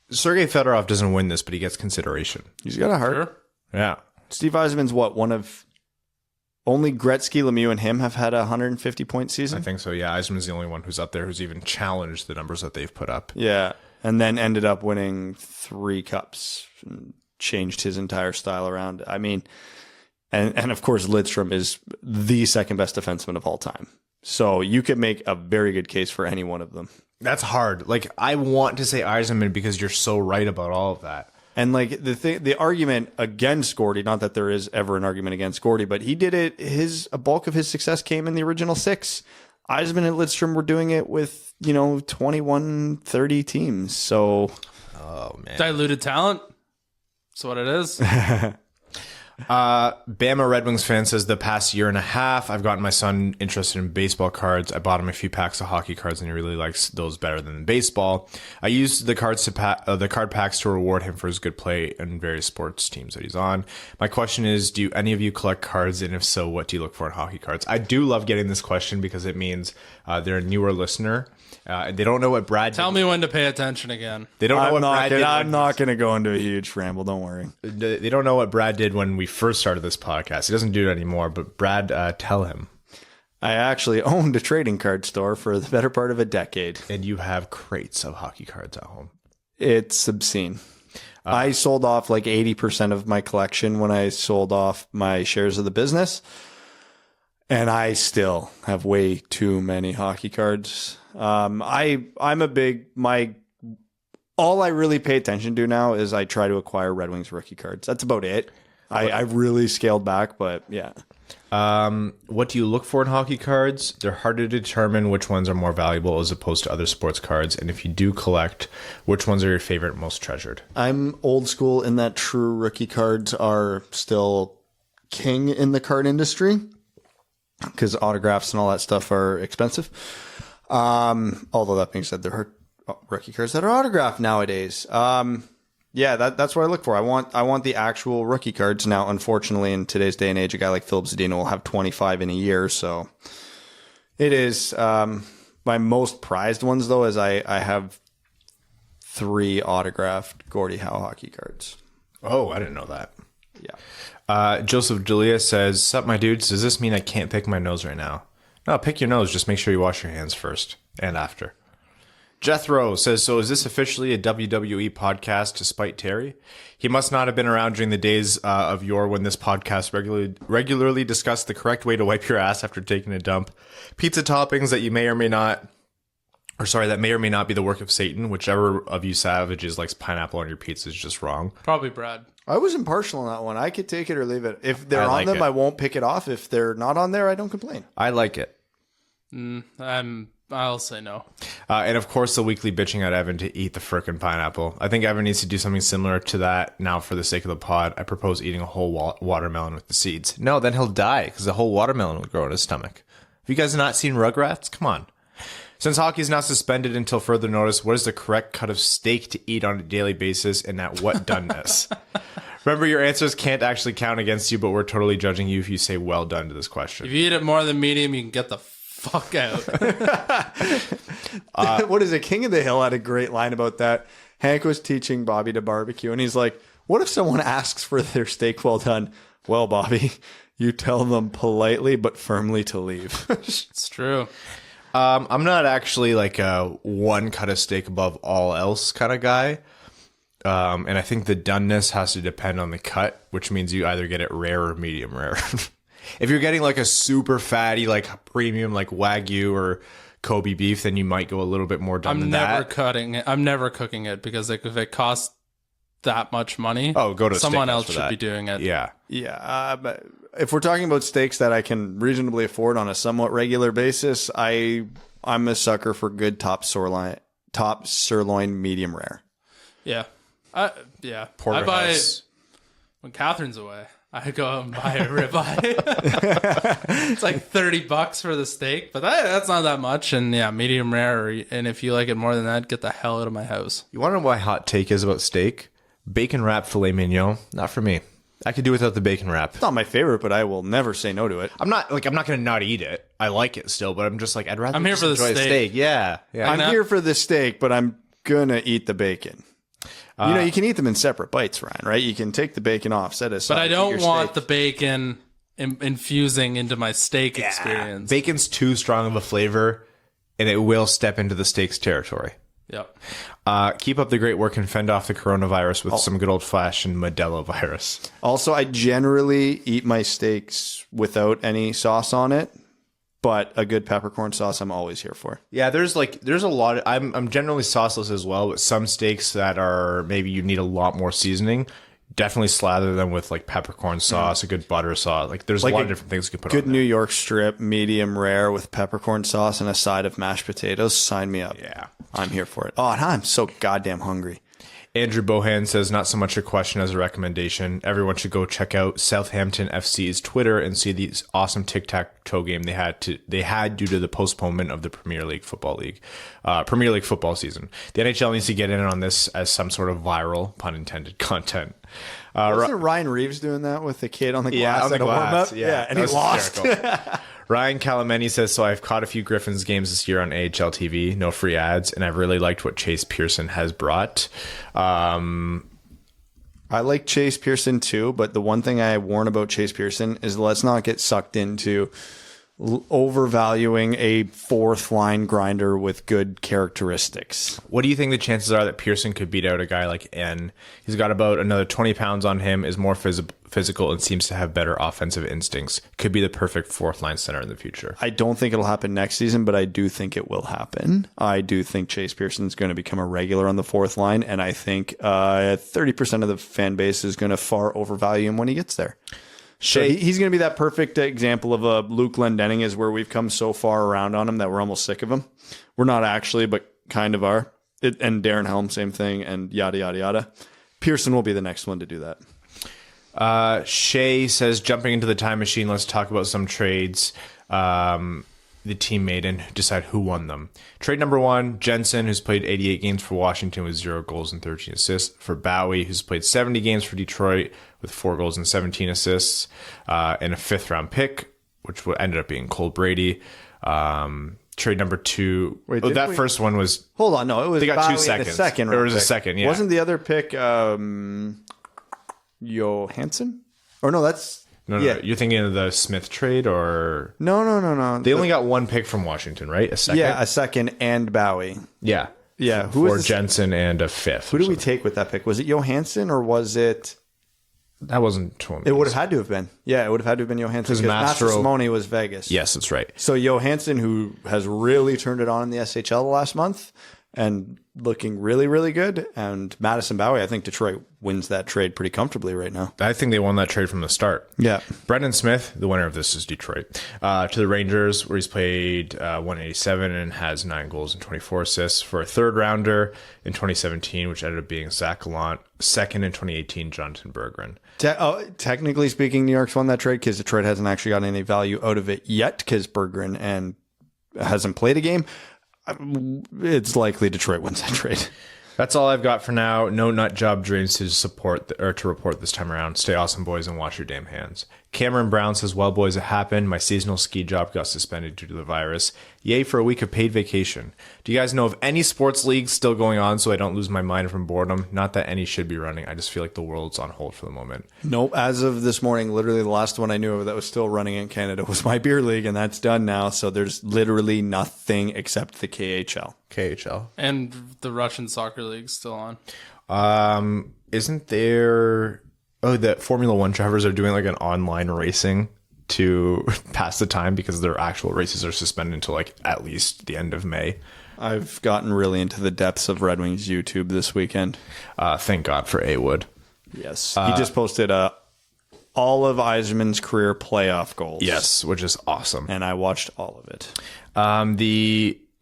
[SPEAKER 3] Sergei Fedorov doesn't win this, but he gets consideration.
[SPEAKER 2] He's got a heart.
[SPEAKER 4] Sure.
[SPEAKER 3] Yeah.
[SPEAKER 2] Steve Yzerman's one of only Gretzky, Lemieux, and him have had a 150-point season?
[SPEAKER 3] I think so, yeah. Yzerman's the only one who's up there who's even challenged the numbers that they've put up.
[SPEAKER 2] Yeah. and then ended up winning 3 cups and changed his entire style around. I mean, and of course, Lidstrom is the second best defenseman of all time. So you could make a very good case for any one of them.
[SPEAKER 3] That's hard. Like, I want to say Yzerman because you're so right about all of that.
[SPEAKER 2] And like the argument against Gordy, not that there is ever an argument against Gordy, but he did it. A bulk of his success came in the original 6. Yzerman and Lidstrom were doing it with 21, 30 teams. So,
[SPEAKER 3] oh man,
[SPEAKER 4] diluted talent. That's what it is.
[SPEAKER 3] Bama Red Wings fan says the past year and a half, I've gotten my son interested in baseball cards. I bought him a few packs of hockey cards, and he really likes those better than baseball. I used the cards the card packs to reward him for his good play in various sports teams that he's on. My question is, do any of you collect cards, and if so, what do you look for in hockey cards? I do love getting this question because it means they're a newer listener. They don't know what Brad.
[SPEAKER 4] Tell me when to pay attention again.
[SPEAKER 3] They don't know what Brad did.
[SPEAKER 2] I'm not going to go into a huge ramble. Don't worry.
[SPEAKER 3] They don't know what Brad did when we first started this podcast. He doesn't do it anymore. But Brad, tell him.
[SPEAKER 2] I actually owned a trading card store for the better part of a decade.
[SPEAKER 3] And you have crates of hockey cards at home.
[SPEAKER 2] It's obscene. I sold off like 80% of my collection when I sold off my shares of the business. And I still have way too many hockey cards. I'm a big, all I really pay attention to now is I try to acquire Red Wings rookie cards. That's about it. I've really scaled back, but yeah.
[SPEAKER 3] What do you look for in hockey cards? They're hard to determine which ones are more valuable as opposed to other sports cards. And if you do collect, which ones are your favorite, most treasured?
[SPEAKER 2] I'm old school in that true rookie cards are still king in the card industry because autographs and all that stuff are expensive. Although that being said, there are rookie cards that are autographed nowadays. Yeah, that's what I look for. I want the actual rookie cards. Now, unfortunately, in today's day and age, a guy like Philip Zadina will have 25 in a year. So it is, my most prized ones though, is I have 3 autographed Gordie Howe hockey cards.
[SPEAKER 3] Oh, I didn't know that.
[SPEAKER 2] Yeah.
[SPEAKER 3] Joseph Julia says, "Sup, my dudes, does this mean I can't pick my nose right now?" No, pick your nose. Just make sure you wash your hands first and after. Jethro says, "So is this officially a WWE podcast to spite Terry? He must not have been around during the days of yore when this podcast regularly discussed the correct way to wipe your ass after taking a dump. Pizza toppings that may or may not be the work of Satan. Whichever of you savages likes pineapple on your pizza is just wrong."
[SPEAKER 4] Probably Brad.
[SPEAKER 2] I was impartial on that one. I could take it or leave it. If they're on them, I won't pick it off. If they're not on there, I don't complain.
[SPEAKER 3] I like it.
[SPEAKER 4] I'll say no.
[SPEAKER 3] And of course, the weekly bitching at Evan to eat the frickin' pineapple. I think Evan needs to do something similar to that now for the sake of the pod. I propose eating a whole watermelon with the seeds. No, then he'll die because the whole watermelon will grow in his stomach. Have you guys not seen Rugrats? Come on. Since hockey is now suspended until further notice, what is the correct cut of steak to eat on a daily basis and at what doneness? Remember, your answers can't actually count against you, but we're totally judging you if you say well done to this question.
[SPEAKER 4] If you eat it more than medium, you can get the fuck out.
[SPEAKER 2] What is it? King of the Hill had a great line about that. Hank was teaching Bobby to barbecue, and he's like, what if someone asks for their steak well done? Well, Bobby, you tell them politely but firmly to leave.
[SPEAKER 4] It's true.
[SPEAKER 3] I'm not actually like a one cut of steak above all else kind of guy. And I think the doneness has to depend on the cut, which means you either get it rare or medium rare. If you're getting like a super fatty, like premium, like Wagyu or Kobe beef, then you might go a little bit more done than that.
[SPEAKER 4] I'm never cooking it because if it costs that much money,
[SPEAKER 3] go to
[SPEAKER 4] someone else should be doing it.
[SPEAKER 3] Yeah.
[SPEAKER 2] Yeah. But if we're talking about steaks that I can reasonably afford on a somewhat regular basis, I'm a sucker for good top sirloin medium rare.
[SPEAKER 4] Yeah. Yeah.
[SPEAKER 3] Porterhouse.
[SPEAKER 4] When Catherine's away, I go out and buy a ribeye. It's like $30 for the steak, but that's not that much. And yeah, medium rare. And if you like it more than that, get the hell out of my house.
[SPEAKER 3] You want to know what my hot take is about steak? Bacon wrap filet mignon, not for me. I could do without the bacon wrap.
[SPEAKER 2] It's not my favorite, but I will never say no to it.
[SPEAKER 3] I'm not going to not eat it. I like it still, but I'm just like, I'd rather
[SPEAKER 4] I'm here for the steak.
[SPEAKER 3] Yeah.
[SPEAKER 2] I'm here for the steak, but I'm going to eat the bacon. You can eat them in separate bites, Ryan, right? You can take the bacon off, set it aside.
[SPEAKER 4] But I don't want the bacon infusing into my steak experience.
[SPEAKER 3] Bacon's too strong of a flavor, and it will step into the steak's territory.
[SPEAKER 4] Yep.
[SPEAKER 3] Keep up the great work and fend off the coronavirus with some good old-fashioned Modelo virus.
[SPEAKER 2] Also, I generally eat my steaks without any sauce on it, but a good peppercorn sauce I'm always here for.
[SPEAKER 3] Yeah, there's a lot. I'm generally sauceless as well, but some steaks that are maybe you need a lot more seasoning. Definitely slather them with like peppercorn sauce, a good butter sauce. Like there's a lot of different things you can put on.
[SPEAKER 2] Good New York strip, medium rare with peppercorn sauce and a side of mashed potatoes. Sign me up.
[SPEAKER 3] Yeah.
[SPEAKER 2] I'm here for it. Oh, and I'm so goddamn hungry.
[SPEAKER 3] Andrew Bohan says, not so much a question as a recommendation. Everyone should go check out Southampton FC's Twitter and see the awesome tic-tac-toe game they had due to the postponement of the Premier League football season. The NHL needs to get in on this as some sort of viral, pun intended, content.
[SPEAKER 2] Wasn't Ryan Reeves doing that with the kid on the glass?
[SPEAKER 3] Yeah, on the glass.
[SPEAKER 2] Yeah, and he lost.
[SPEAKER 3] Ryan Calameni says, so I've caught a few Griffins games this year on AHL TV, no free ads, and I've really liked what Chase Pearson has brought.
[SPEAKER 2] I like Chase Pearson too, but the one thing I warn about Chase Pearson is let's not get sucked into overvaluing a fourth line grinder with good characteristics.
[SPEAKER 3] What do you think the chances are that Pearson could beat out a guy like N? He's got about another 20 pounds on him, is more physical, and seems to have better offensive instincts. Could be the perfect fourth line center in the future.
[SPEAKER 2] I don't think it'll happen next season, but I do think it will happen. I do think Chase Pearson's going to become a regular on the fourth line, and I think 30% of the fan base is going to far overvalue him when he gets there. So he's going to be that perfect example of a Luke Glendening, is where we've come so far around on him that we're almost sick of him. We're not actually, but kind of are. And Darren Helm, same thing, and yada, yada, yada. Pearson will be the next one to do that.
[SPEAKER 3] Shay says, jumping into the time machine, let's talk about some trades the team made and decide who won them. Trade number 1, Jensen, who's played 88 games for Washington with 0 goals and 13 assists, for Bowie, who's played 70 games for Detroit with 4 goals and 17 assists, and a 5th-round pick, which ended up being Cole Brady. Trade number 2. First one was...
[SPEAKER 2] Hold on, no, it was
[SPEAKER 3] they got
[SPEAKER 2] Bowie
[SPEAKER 3] 2 seconds.
[SPEAKER 2] There
[SPEAKER 3] was a second, yeah.
[SPEAKER 2] Wasn't the other pick Johansson? Or no, that's...
[SPEAKER 3] No, you're thinking of the Smith trade, or...
[SPEAKER 2] No.
[SPEAKER 3] They only got 1 pick from Washington, right? A second?
[SPEAKER 2] Yeah, a second and Bowie.
[SPEAKER 3] Yeah.
[SPEAKER 2] Yeah.
[SPEAKER 3] For Jensen and a 5th.
[SPEAKER 2] Who did we take with that pick? Was it Johansson or was it...
[SPEAKER 3] That wasn't Tormes.
[SPEAKER 2] It would have had to have been. Yeah, it would have had to have been Johansson because Master Simone was Vegas.
[SPEAKER 3] Yes, that's right.
[SPEAKER 2] So Johansson, who has really turned it on in the SHL the last month and looking really, really good. And Madison Bowie, I think Detroit wins that trade pretty comfortably right now.
[SPEAKER 3] I think they won that trade from the start.
[SPEAKER 2] Yeah.
[SPEAKER 3] Brendan Smith, the winner of this is Detroit, to the Rangers, where he's played 187 and has 9 goals and 24 assists, for a 3rd rounder in 2017, which ended up being Zach Gallant, 2nd in 2018, Jonathan Berggren.
[SPEAKER 2] Technically speaking, New York's won that trade because Detroit hasn't actually gotten any value out of it yet because Berggren hasn't played a game. It's likely Detroit wins that trade.
[SPEAKER 3] That's all I've got for now. No nut job dreams to report this time around. Stay awesome, boys, and wash your damn hands. Cameron Brown says, well, boys, it happened. My seasonal ski job got suspended due to the virus. Yay for a week of paid vacation. Do you guys know of any sports leagues still going on so I don't lose my mind from boredom? Not that any should be running. I just feel like the world's on hold for the moment.
[SPEAKER 2] Nope. As of this morning, literally the last one I knew of that was still running in Canada was my beer league, and that's done now. So there's literally nothing except the KHL.
[SPEAKER 4] And the Russian soccer league's still on.
[SPEAKER 3] Isn't there... Oh, that Formula One drivers are doing like an online racing to pass the time because their actual races are suspended until like at least the end of May.
[SPEAKER 2] I've gotten really into the depths of Red Wings YouTube this weekend.
[SPEAKER 3] Thank God for A. Wood.
[SPEAKER 2] Yes. He just posted all of Yzerman's career playoff goals.
[SPEAKER 3] Yes, which is awesome.
[SPEAKER 2] And I watched all of it.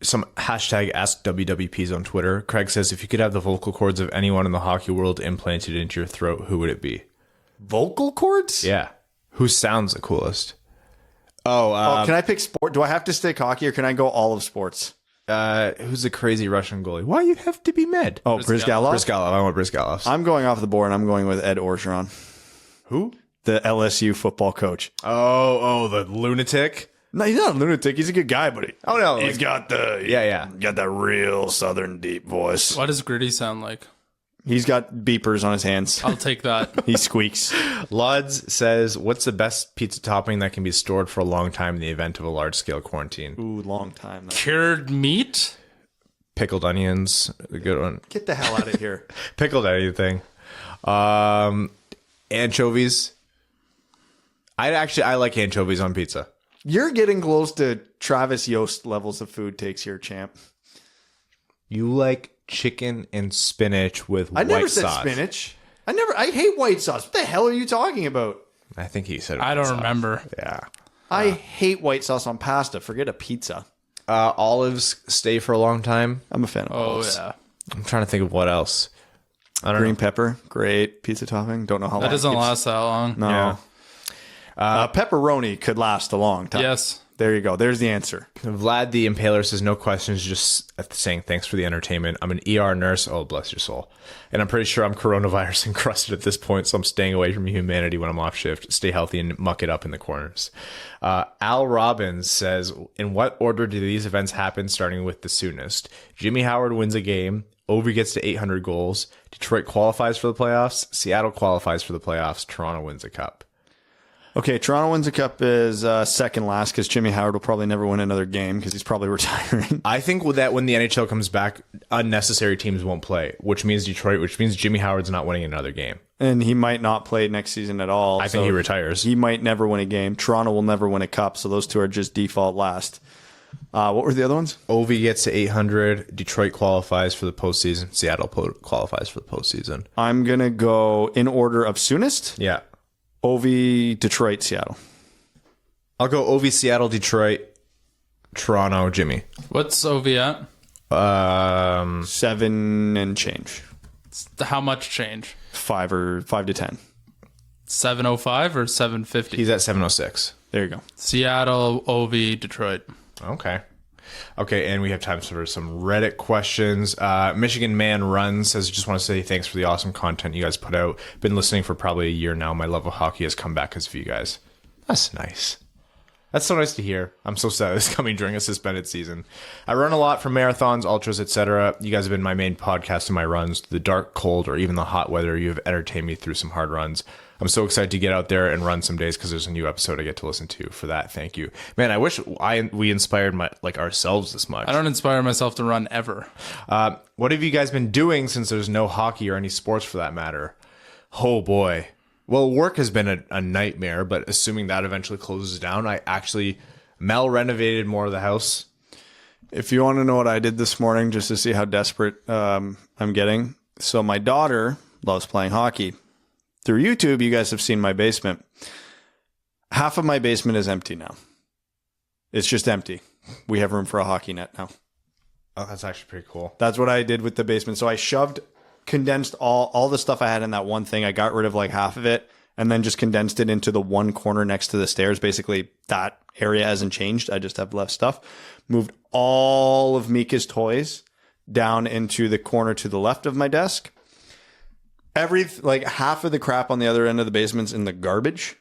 [SPEAKER 3] Some hashtag AskWWPs on Twitter. Craig says, if you could have the vocal cords of anyone in the hockey world implanted into your throat, who would it be?
[SPEAKER 2] Vocal cords?
[SPEAKER 3] Yeah. Who sounds the coolest?
[SPEAKER 2] Can I pick sport? Do I have to stick hockey or can I go all of sports?
[SPEAKER 3] Who's the crazy Russian goalie? Why you have to be med?
[SPEAKER 2] Oh, Brizgalov?
[SPEAKER 3] Brizgalov. I want Brizgalov.
[SPEAKER 2] I'm going off the board and I'm going with Ed Orgeron.
[SPEAKER 3] Who?
[SPEAKER 2] The LSU football coach.
[SPEAKER 3] Oh, the lunatic?
[SPEAKER 2] No, he's not a lunatic. He's a good guy, but
[SPEAKER 3] he's
[SPEAKER 2] got that real southern deep voice.
[SPEAKER 4] What does Gritty sound like?
[SPEAKER 2] He's got beepers on his hands.
[SPEAKER 4] I'll take that.
[SPEAKER 2] He squeaks.
[SPEAKER 3] Lods says, what's the best pizza topping that can be stored for a long time in the event of a large-scale quarantine?
[SPEAKER 2] Ooh, long time.
[SPEAKER 4] Cured meat?
[SPEAKER 3] Pickled onions, a good one.
[SPEAKER 2] Get the hell out of here.
[SPEAKER 3] Pickled anything. Anchovies. I like anchovies on pizza.
[SPEAKER 2] You're getting close to Travis Yost levels of food takes here, champ.
[SPEAKER 3] You like chicken and spinach with white sauce.
[SPEAKER 2] I never said spinach. I hate white sauce. What the hell are you talking about?
[SPEAKER 3] I think he said
[SPEAKER 4] I don't remember.
[SPEAKER 3] Yeah.
[SPEAKER 2] I hate white sauce on pasta. Forget a pizza.
[SPEAKER 3] Olives stay for a long time.
[SPEAKER 2] I'm a fan of olives.
[SPEAKER 4] Yeah.
[SPEAKER 3] I'm trying to think of what else. I don't
[SPEAKER 2] Green
[SPEAKER 3] know.
[SPEAKER 2] pepper, great pizza topping. Don't know how long.
[SPEAKER 4] That doesn't
[SPEAKER 2] it keeps-
[SPEAKER 4] last that long.
[SPEAKER 2] No.
[SPEAKER 3] Yeah.
[SPEAKER 2] Pepperoni could last a long time.
[SPEAKER 4] Yes.
[SPEAKER 2] There you go. There's the answer.
[SPEAKER 3] Vlad the Impaler says, no questions, just saying thanks for the entertainment. I'm an ER nurse. Oh, bless your soul. And I'm pretty sure I'm coronavirus encrusted at this point, so I'm staying away from humanity when I'm off shift. Stay healthy and muck it up in the corners. Al Robbins says, in what order do these events happen, starting with the soonest? Jimmy Howard wins a game. Ovi gets to 800 goals. Detroit qualifies for the playoffs. Seattle qualifies for the playoffs. Toronto wins a cup.
[SPEAKER 2] Okay, Toronto wins a cup is second last because Jimmy Howard will probably never win another game because he's probably retiring.
[SPEAKER 3] I think that when the NHL comes back, unnecessary teams won't play, which means Detroit, which means Jimmy Howard's not winning another game.
[SPEAKER 2] And he might not play next season at all.
[SPEAKER 3] I think he retires.
[SPEAKER 2] He might never win a game. Toronto will never win a cup, so those two are just default last. What were the other ones?
[SPEAKER 3] Ovi gets to 800. Detroit qualifies for the postseason. Seattle qualifies for the postseason.
[SPEAKER 2] I'm going to go in order of soonest.
[SPEAKER 3] Yeah.
[SPEAKER 2] Ovi, Detroit, Seattle.
[SPEAKER 3] I'll go Ovi, Seattle, Detroit, Toronto, Jimmy.
[SPEAKER 4] What's OV at?
[SPEAKER 2] 7 and change.
[SPEAKER 4] How much change?
[SPEAKER 2] 5 to 10.
[SPEAKER 4] 705 or 750?
[SPEAKER 3] He's at 706.
[SPEAKER 2] There you go.
[SPEAKER 4] Seattle, OV, Detroit.
[SPEAKER 3] Okay. Okay, and we have time for some Reddit questions. Michigan Man Runs says, just want to say thanks for the awesome content you guys put out. Been listening for probably a year now. My love of hockey has come back because of you guys. That's nice. That's so nice to hear. I'm so sad it's coming during a suspended season. I run a lot for marathons, ultras, etc. You guys have been my main podcast in my runs. The dark, cold, or even the hot weather, you have entertained me through some hard runs. I'm so excited to get out there and run some days because there's a new episode I get to listen to. For that, thank you, man. I wish we inspired ourselves this much.
[SPEAKER 4] I don't inspire myself to run ever.
[SPEAKER 3] What have you guys been doing since there's no hockey or any sports for that matter? Oh boy. Well, work has been a nightmare, but assuming that eventually closes down, Mel renovated more of the house.
[SPEAKER 2] If you want to know what I did this morning, just to see how desperate I'm getting. So my daughter loves playing hockey. Through YouTube, you guys have seen my basement. Half of my basement is empty now. It's just empty. We have room for a hockey net now.
[SPEAKER 3] Oh, that's actually pretty cool.
[SPEAKER 2] That's what I did with the basement. So I condensed all the stuff I had in that one thing. I got rid of like half of it and then just condensed it into the one corner next to the stairs. Basically, that area hasn't changed. I just have left stuff. Moved all of Mika's toys down into the corner to the left of my desk. Half of the crap on the other end of the basement's in the garbage.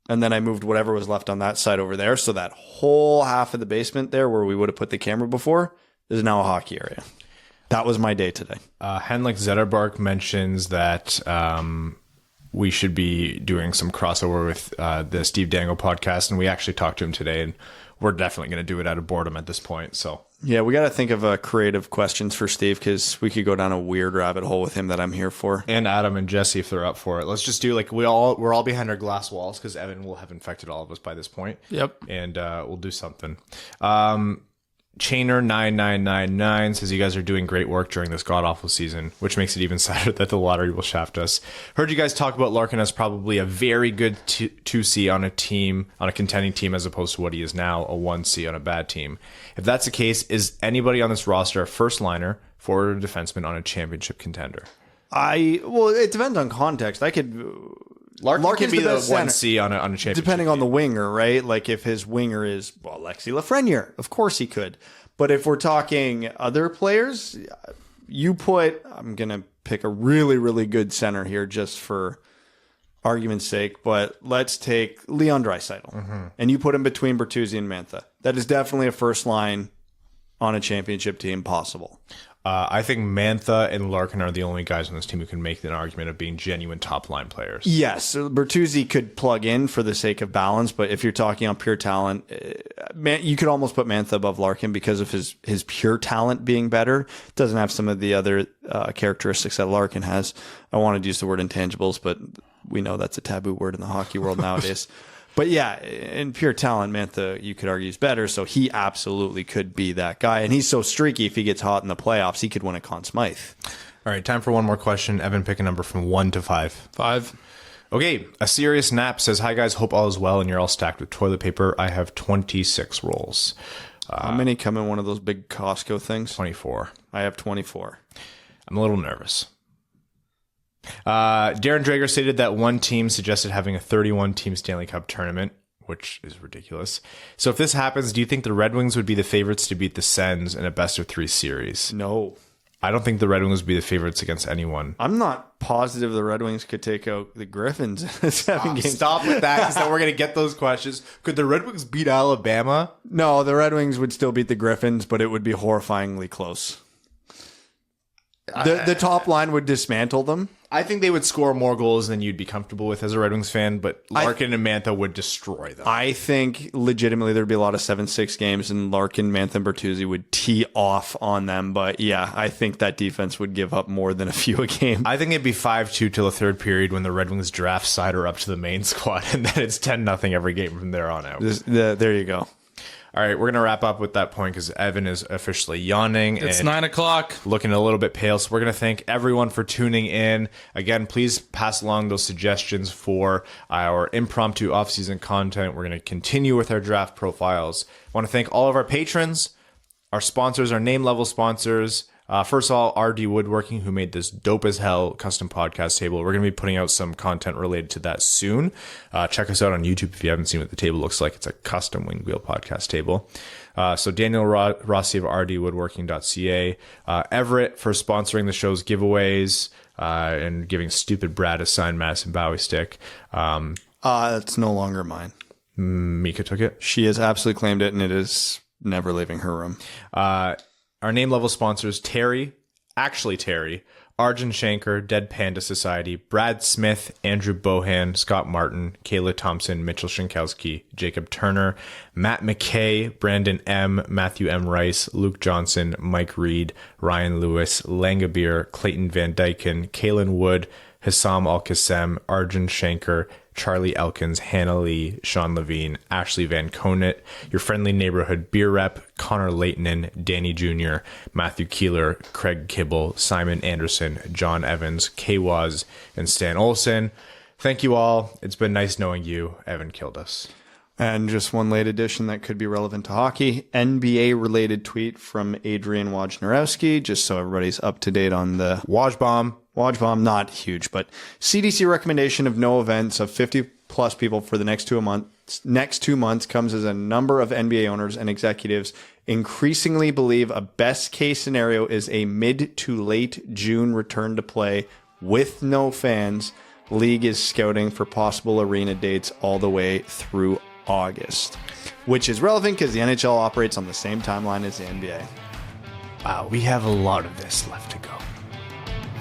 [SPEAKER 2] And then I moved whatever was left on that side over there. So that whole half of the basement there where we would have put the camera before is now a hockey area. That was my day today.
[SPEAKER 3] Henlik Zetterbark mentions that we should be doing some crossover with the Steve Dangle podcast. And we actually talked to him today, and we're definitely going to do it out of boredom at this point. So
[SPEAKER 2] yeah, we got to think of creative questions for Steve because we could go down a weird rabbit hole with him that I'm here for.
[SPEAKER 3] And Adam and Jesse, if they're up for it. Let's just do we're all behind our glass walls because Evan will have infected all of us by this point.
[SPEAKER 4] Yep.
[SPEAKER 3] And we'll do something. Chainer9999 says you guys are doing great work during this god-awful season, which makes it even sadder that the lottery will shaft us. Heard you guys talk about Larkin as probably a very good 2C on a contending team as opposed to what he is now, a 1C on a bad team. If that's the case, is anybody on this roster a first liner, forward, or defenseman on a championship contender?
[SPEAKER 2] Well, it depends on context.
[SPEAKER 3] Larkin can be the
[SPEAKER 2] best
[SPEAKER 3] 1C on a championship
[SPEAKER 2] depending on
[SPEAKER 3] team.
[SPEAKER 2] the winger, right? Like if his winger is, Alexi Lafreniere, of course he could. But if we're talking other players, I'm going to pick a really, really good center here just for argument's sake, but let's take Leon Draisaitl. And you put him between Bertuzzi and Mantha. That is definitely a first line on a championship team possible.
[SPEAKER 3] I think Mantha and Larkin are the only guys on this team who can make an argument of being genuine top-line players.
[SPEAKER 2] Yes, Bertuzzi could plug in for the sake of balance, but if you're talking on pure talent, you could almost put Mantha above Larkin because of his pure talent being better. Doesn't have some of the other characteristics that Larkin has. I wanted to use the word intangibles, but we know that's a taboo word in the hockey world nowadays. But yeah, in pure talent, Mantha, you could argue, is better. So he absolutely could be that guy. And he's so streaky, if he gets hot in the playoffs, he could win a Conn Smythe.
[SPEAKER 3] All right, time for one more question. Evan, pick a number from 1 to 5.
[SPEAKER 4] 5.
[SPEAKER 3] Okay, a serious nap says, hi guys, hope all is well and you're all stacked with toilet paper. I have 26 rolls.
[SPEAKER 2] How many come in one of those big Costco things?
[SPEAKER 3] 24.
[SPEAKER 2] I have 24.
[SPEAKER 3] I'm a little nervous. Darren Drager stated that one team suggested having a 31-team Stanley Cup tournament, which is ridiculous. So if this happens, do you think the Red Wings would be the favorites to beat the Sens in a best-of-3 series?
[SPEAKER 2] No.
[SPEAKER 3] I don't think the Red Wings would be the favorites against anyone.
[SPEAKER 2] I'm not positive the Red Wings could take out the Griffins in a 7 game.
[SPEAKER 3] Stop with that, because then we're going to get those questions. Could the Red Wings beat Alabama?
[SPEAKER 2] No, the Red Wings would still beat the Griffins, but it would be horrifyingly close. The top line would dismantle them.
[SPEAKER 3] I think they would score more goals than you'd be comfortable with as a Red Wings fan, but Larkin and Mantha would destroy them.
[SPEAKER 2] I think legitimately there'd be a lot of 7-6 games, and Larkin, Mantha, and Bertuzzi would tee off on them. But yeah, I think that defense would give up more than a few a game.
[SPEAKER 3] I think it'd be 5-2 till the third period when the Red Wings draft Sider up to the main squad, and then it's 10-0 every game from there on out.
[SPEAKER 2] There you go.
[SPEAKER 3] All right, we're going to wrap up with that point because Evan is officially yawning.
[SPEAKER 4] It's
[SPEAKER 3] and
[SPEAKER 4] 9 o'clock.
[SPEAKER 3] Looking a little bit pale. So we're going to thank everyone for tuning in. Again, please pass along those suggestions for our impromptu off-season content. We're going to continue with our draft profiles. I want to thank all of our patrons, our sponsors, our name-level sponsors. First of all, RD Woodworking, who made this dope as hell custom podcast table. We're going to be putting out some content related to that soon. Check us out on YouTube if you haven't seen what the table looks like. It's a custom winged wheel podcast table. So Daniel Rossi of rdwoodworking.ca. Everett for sponsoring the show's giveaways and giving stupid Brad a signed Madison Bowie stick.
[SPEAKER 2] It's no longer mine.
[SPEAKER 3] Mika took it.
[SPEAKER 2] She has absolutely claimed it, and it is never leaving her room.
[SPEAKER 3] Our name level sponsors, Terry, Arjun Shankar, Dead Panda Society, Brad Smith, Andrew Bohan, Scott Martin, Kayla Thompson, Mitchell Shinkowski, Jacob Turner, Matt McKay, Brandon M., Matthew M. Rice, Luke Johnson, Mike Reed, Ryan Lewis, Langabir, Clayton Van Dyken, Kalen Wood, Hassam Al-Qassem, Arjun Shankar, Charlie Elkins, Hannah Lee, Sean Levine, Ashley Van Conant, your friendly neighborhood beer rep, Connor Leighton, Danny Jr., Matthew Keeler, Craig Kibble, Simon Anderson, John Evans, Kay Waz, and Stan Olson. Thank you all. It's been nice knowing you. Evan killed us.
[SPEAKER 2] And just one late addition that could be relevant to hockey. NBA-related tweet from Adrian Wojnarowski, just so everybody's up to date on the Woj bomb, not huge, but CDC recommendation of no events of 50-plus people for the next 2 months comes as a number of NBA owners and executives increasingly believe a best-case scenario is a mid to late June return to play with no fans. League is scouting for possible arena dates all the way through August, which is relevant because the NHL operates on the same timeline as the NBA.
[SPEAKER 3] Wow, we have a lot of this left to go.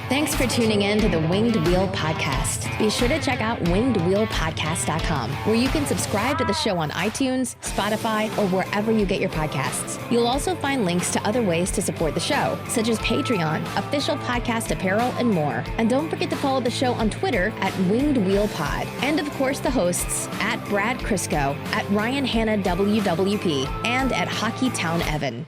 [SPEAKER 1] Thanks for tuning in to the Winged Wheel Podcast. Be sure to check out wingedwheelpodcast.com, where you can subscribe to the show on iTunes, Spotify, or wherever you get your podcasts. You'll also find links to other ways to support the show, such as Patreon, official podcast apparel, and more. And don't forget to follow the show on Twitter at Winged Wheel Pod. And of course, the hosts at Brad Crisco, at Ryan Hanna WWP, and at Hockey Town Evan.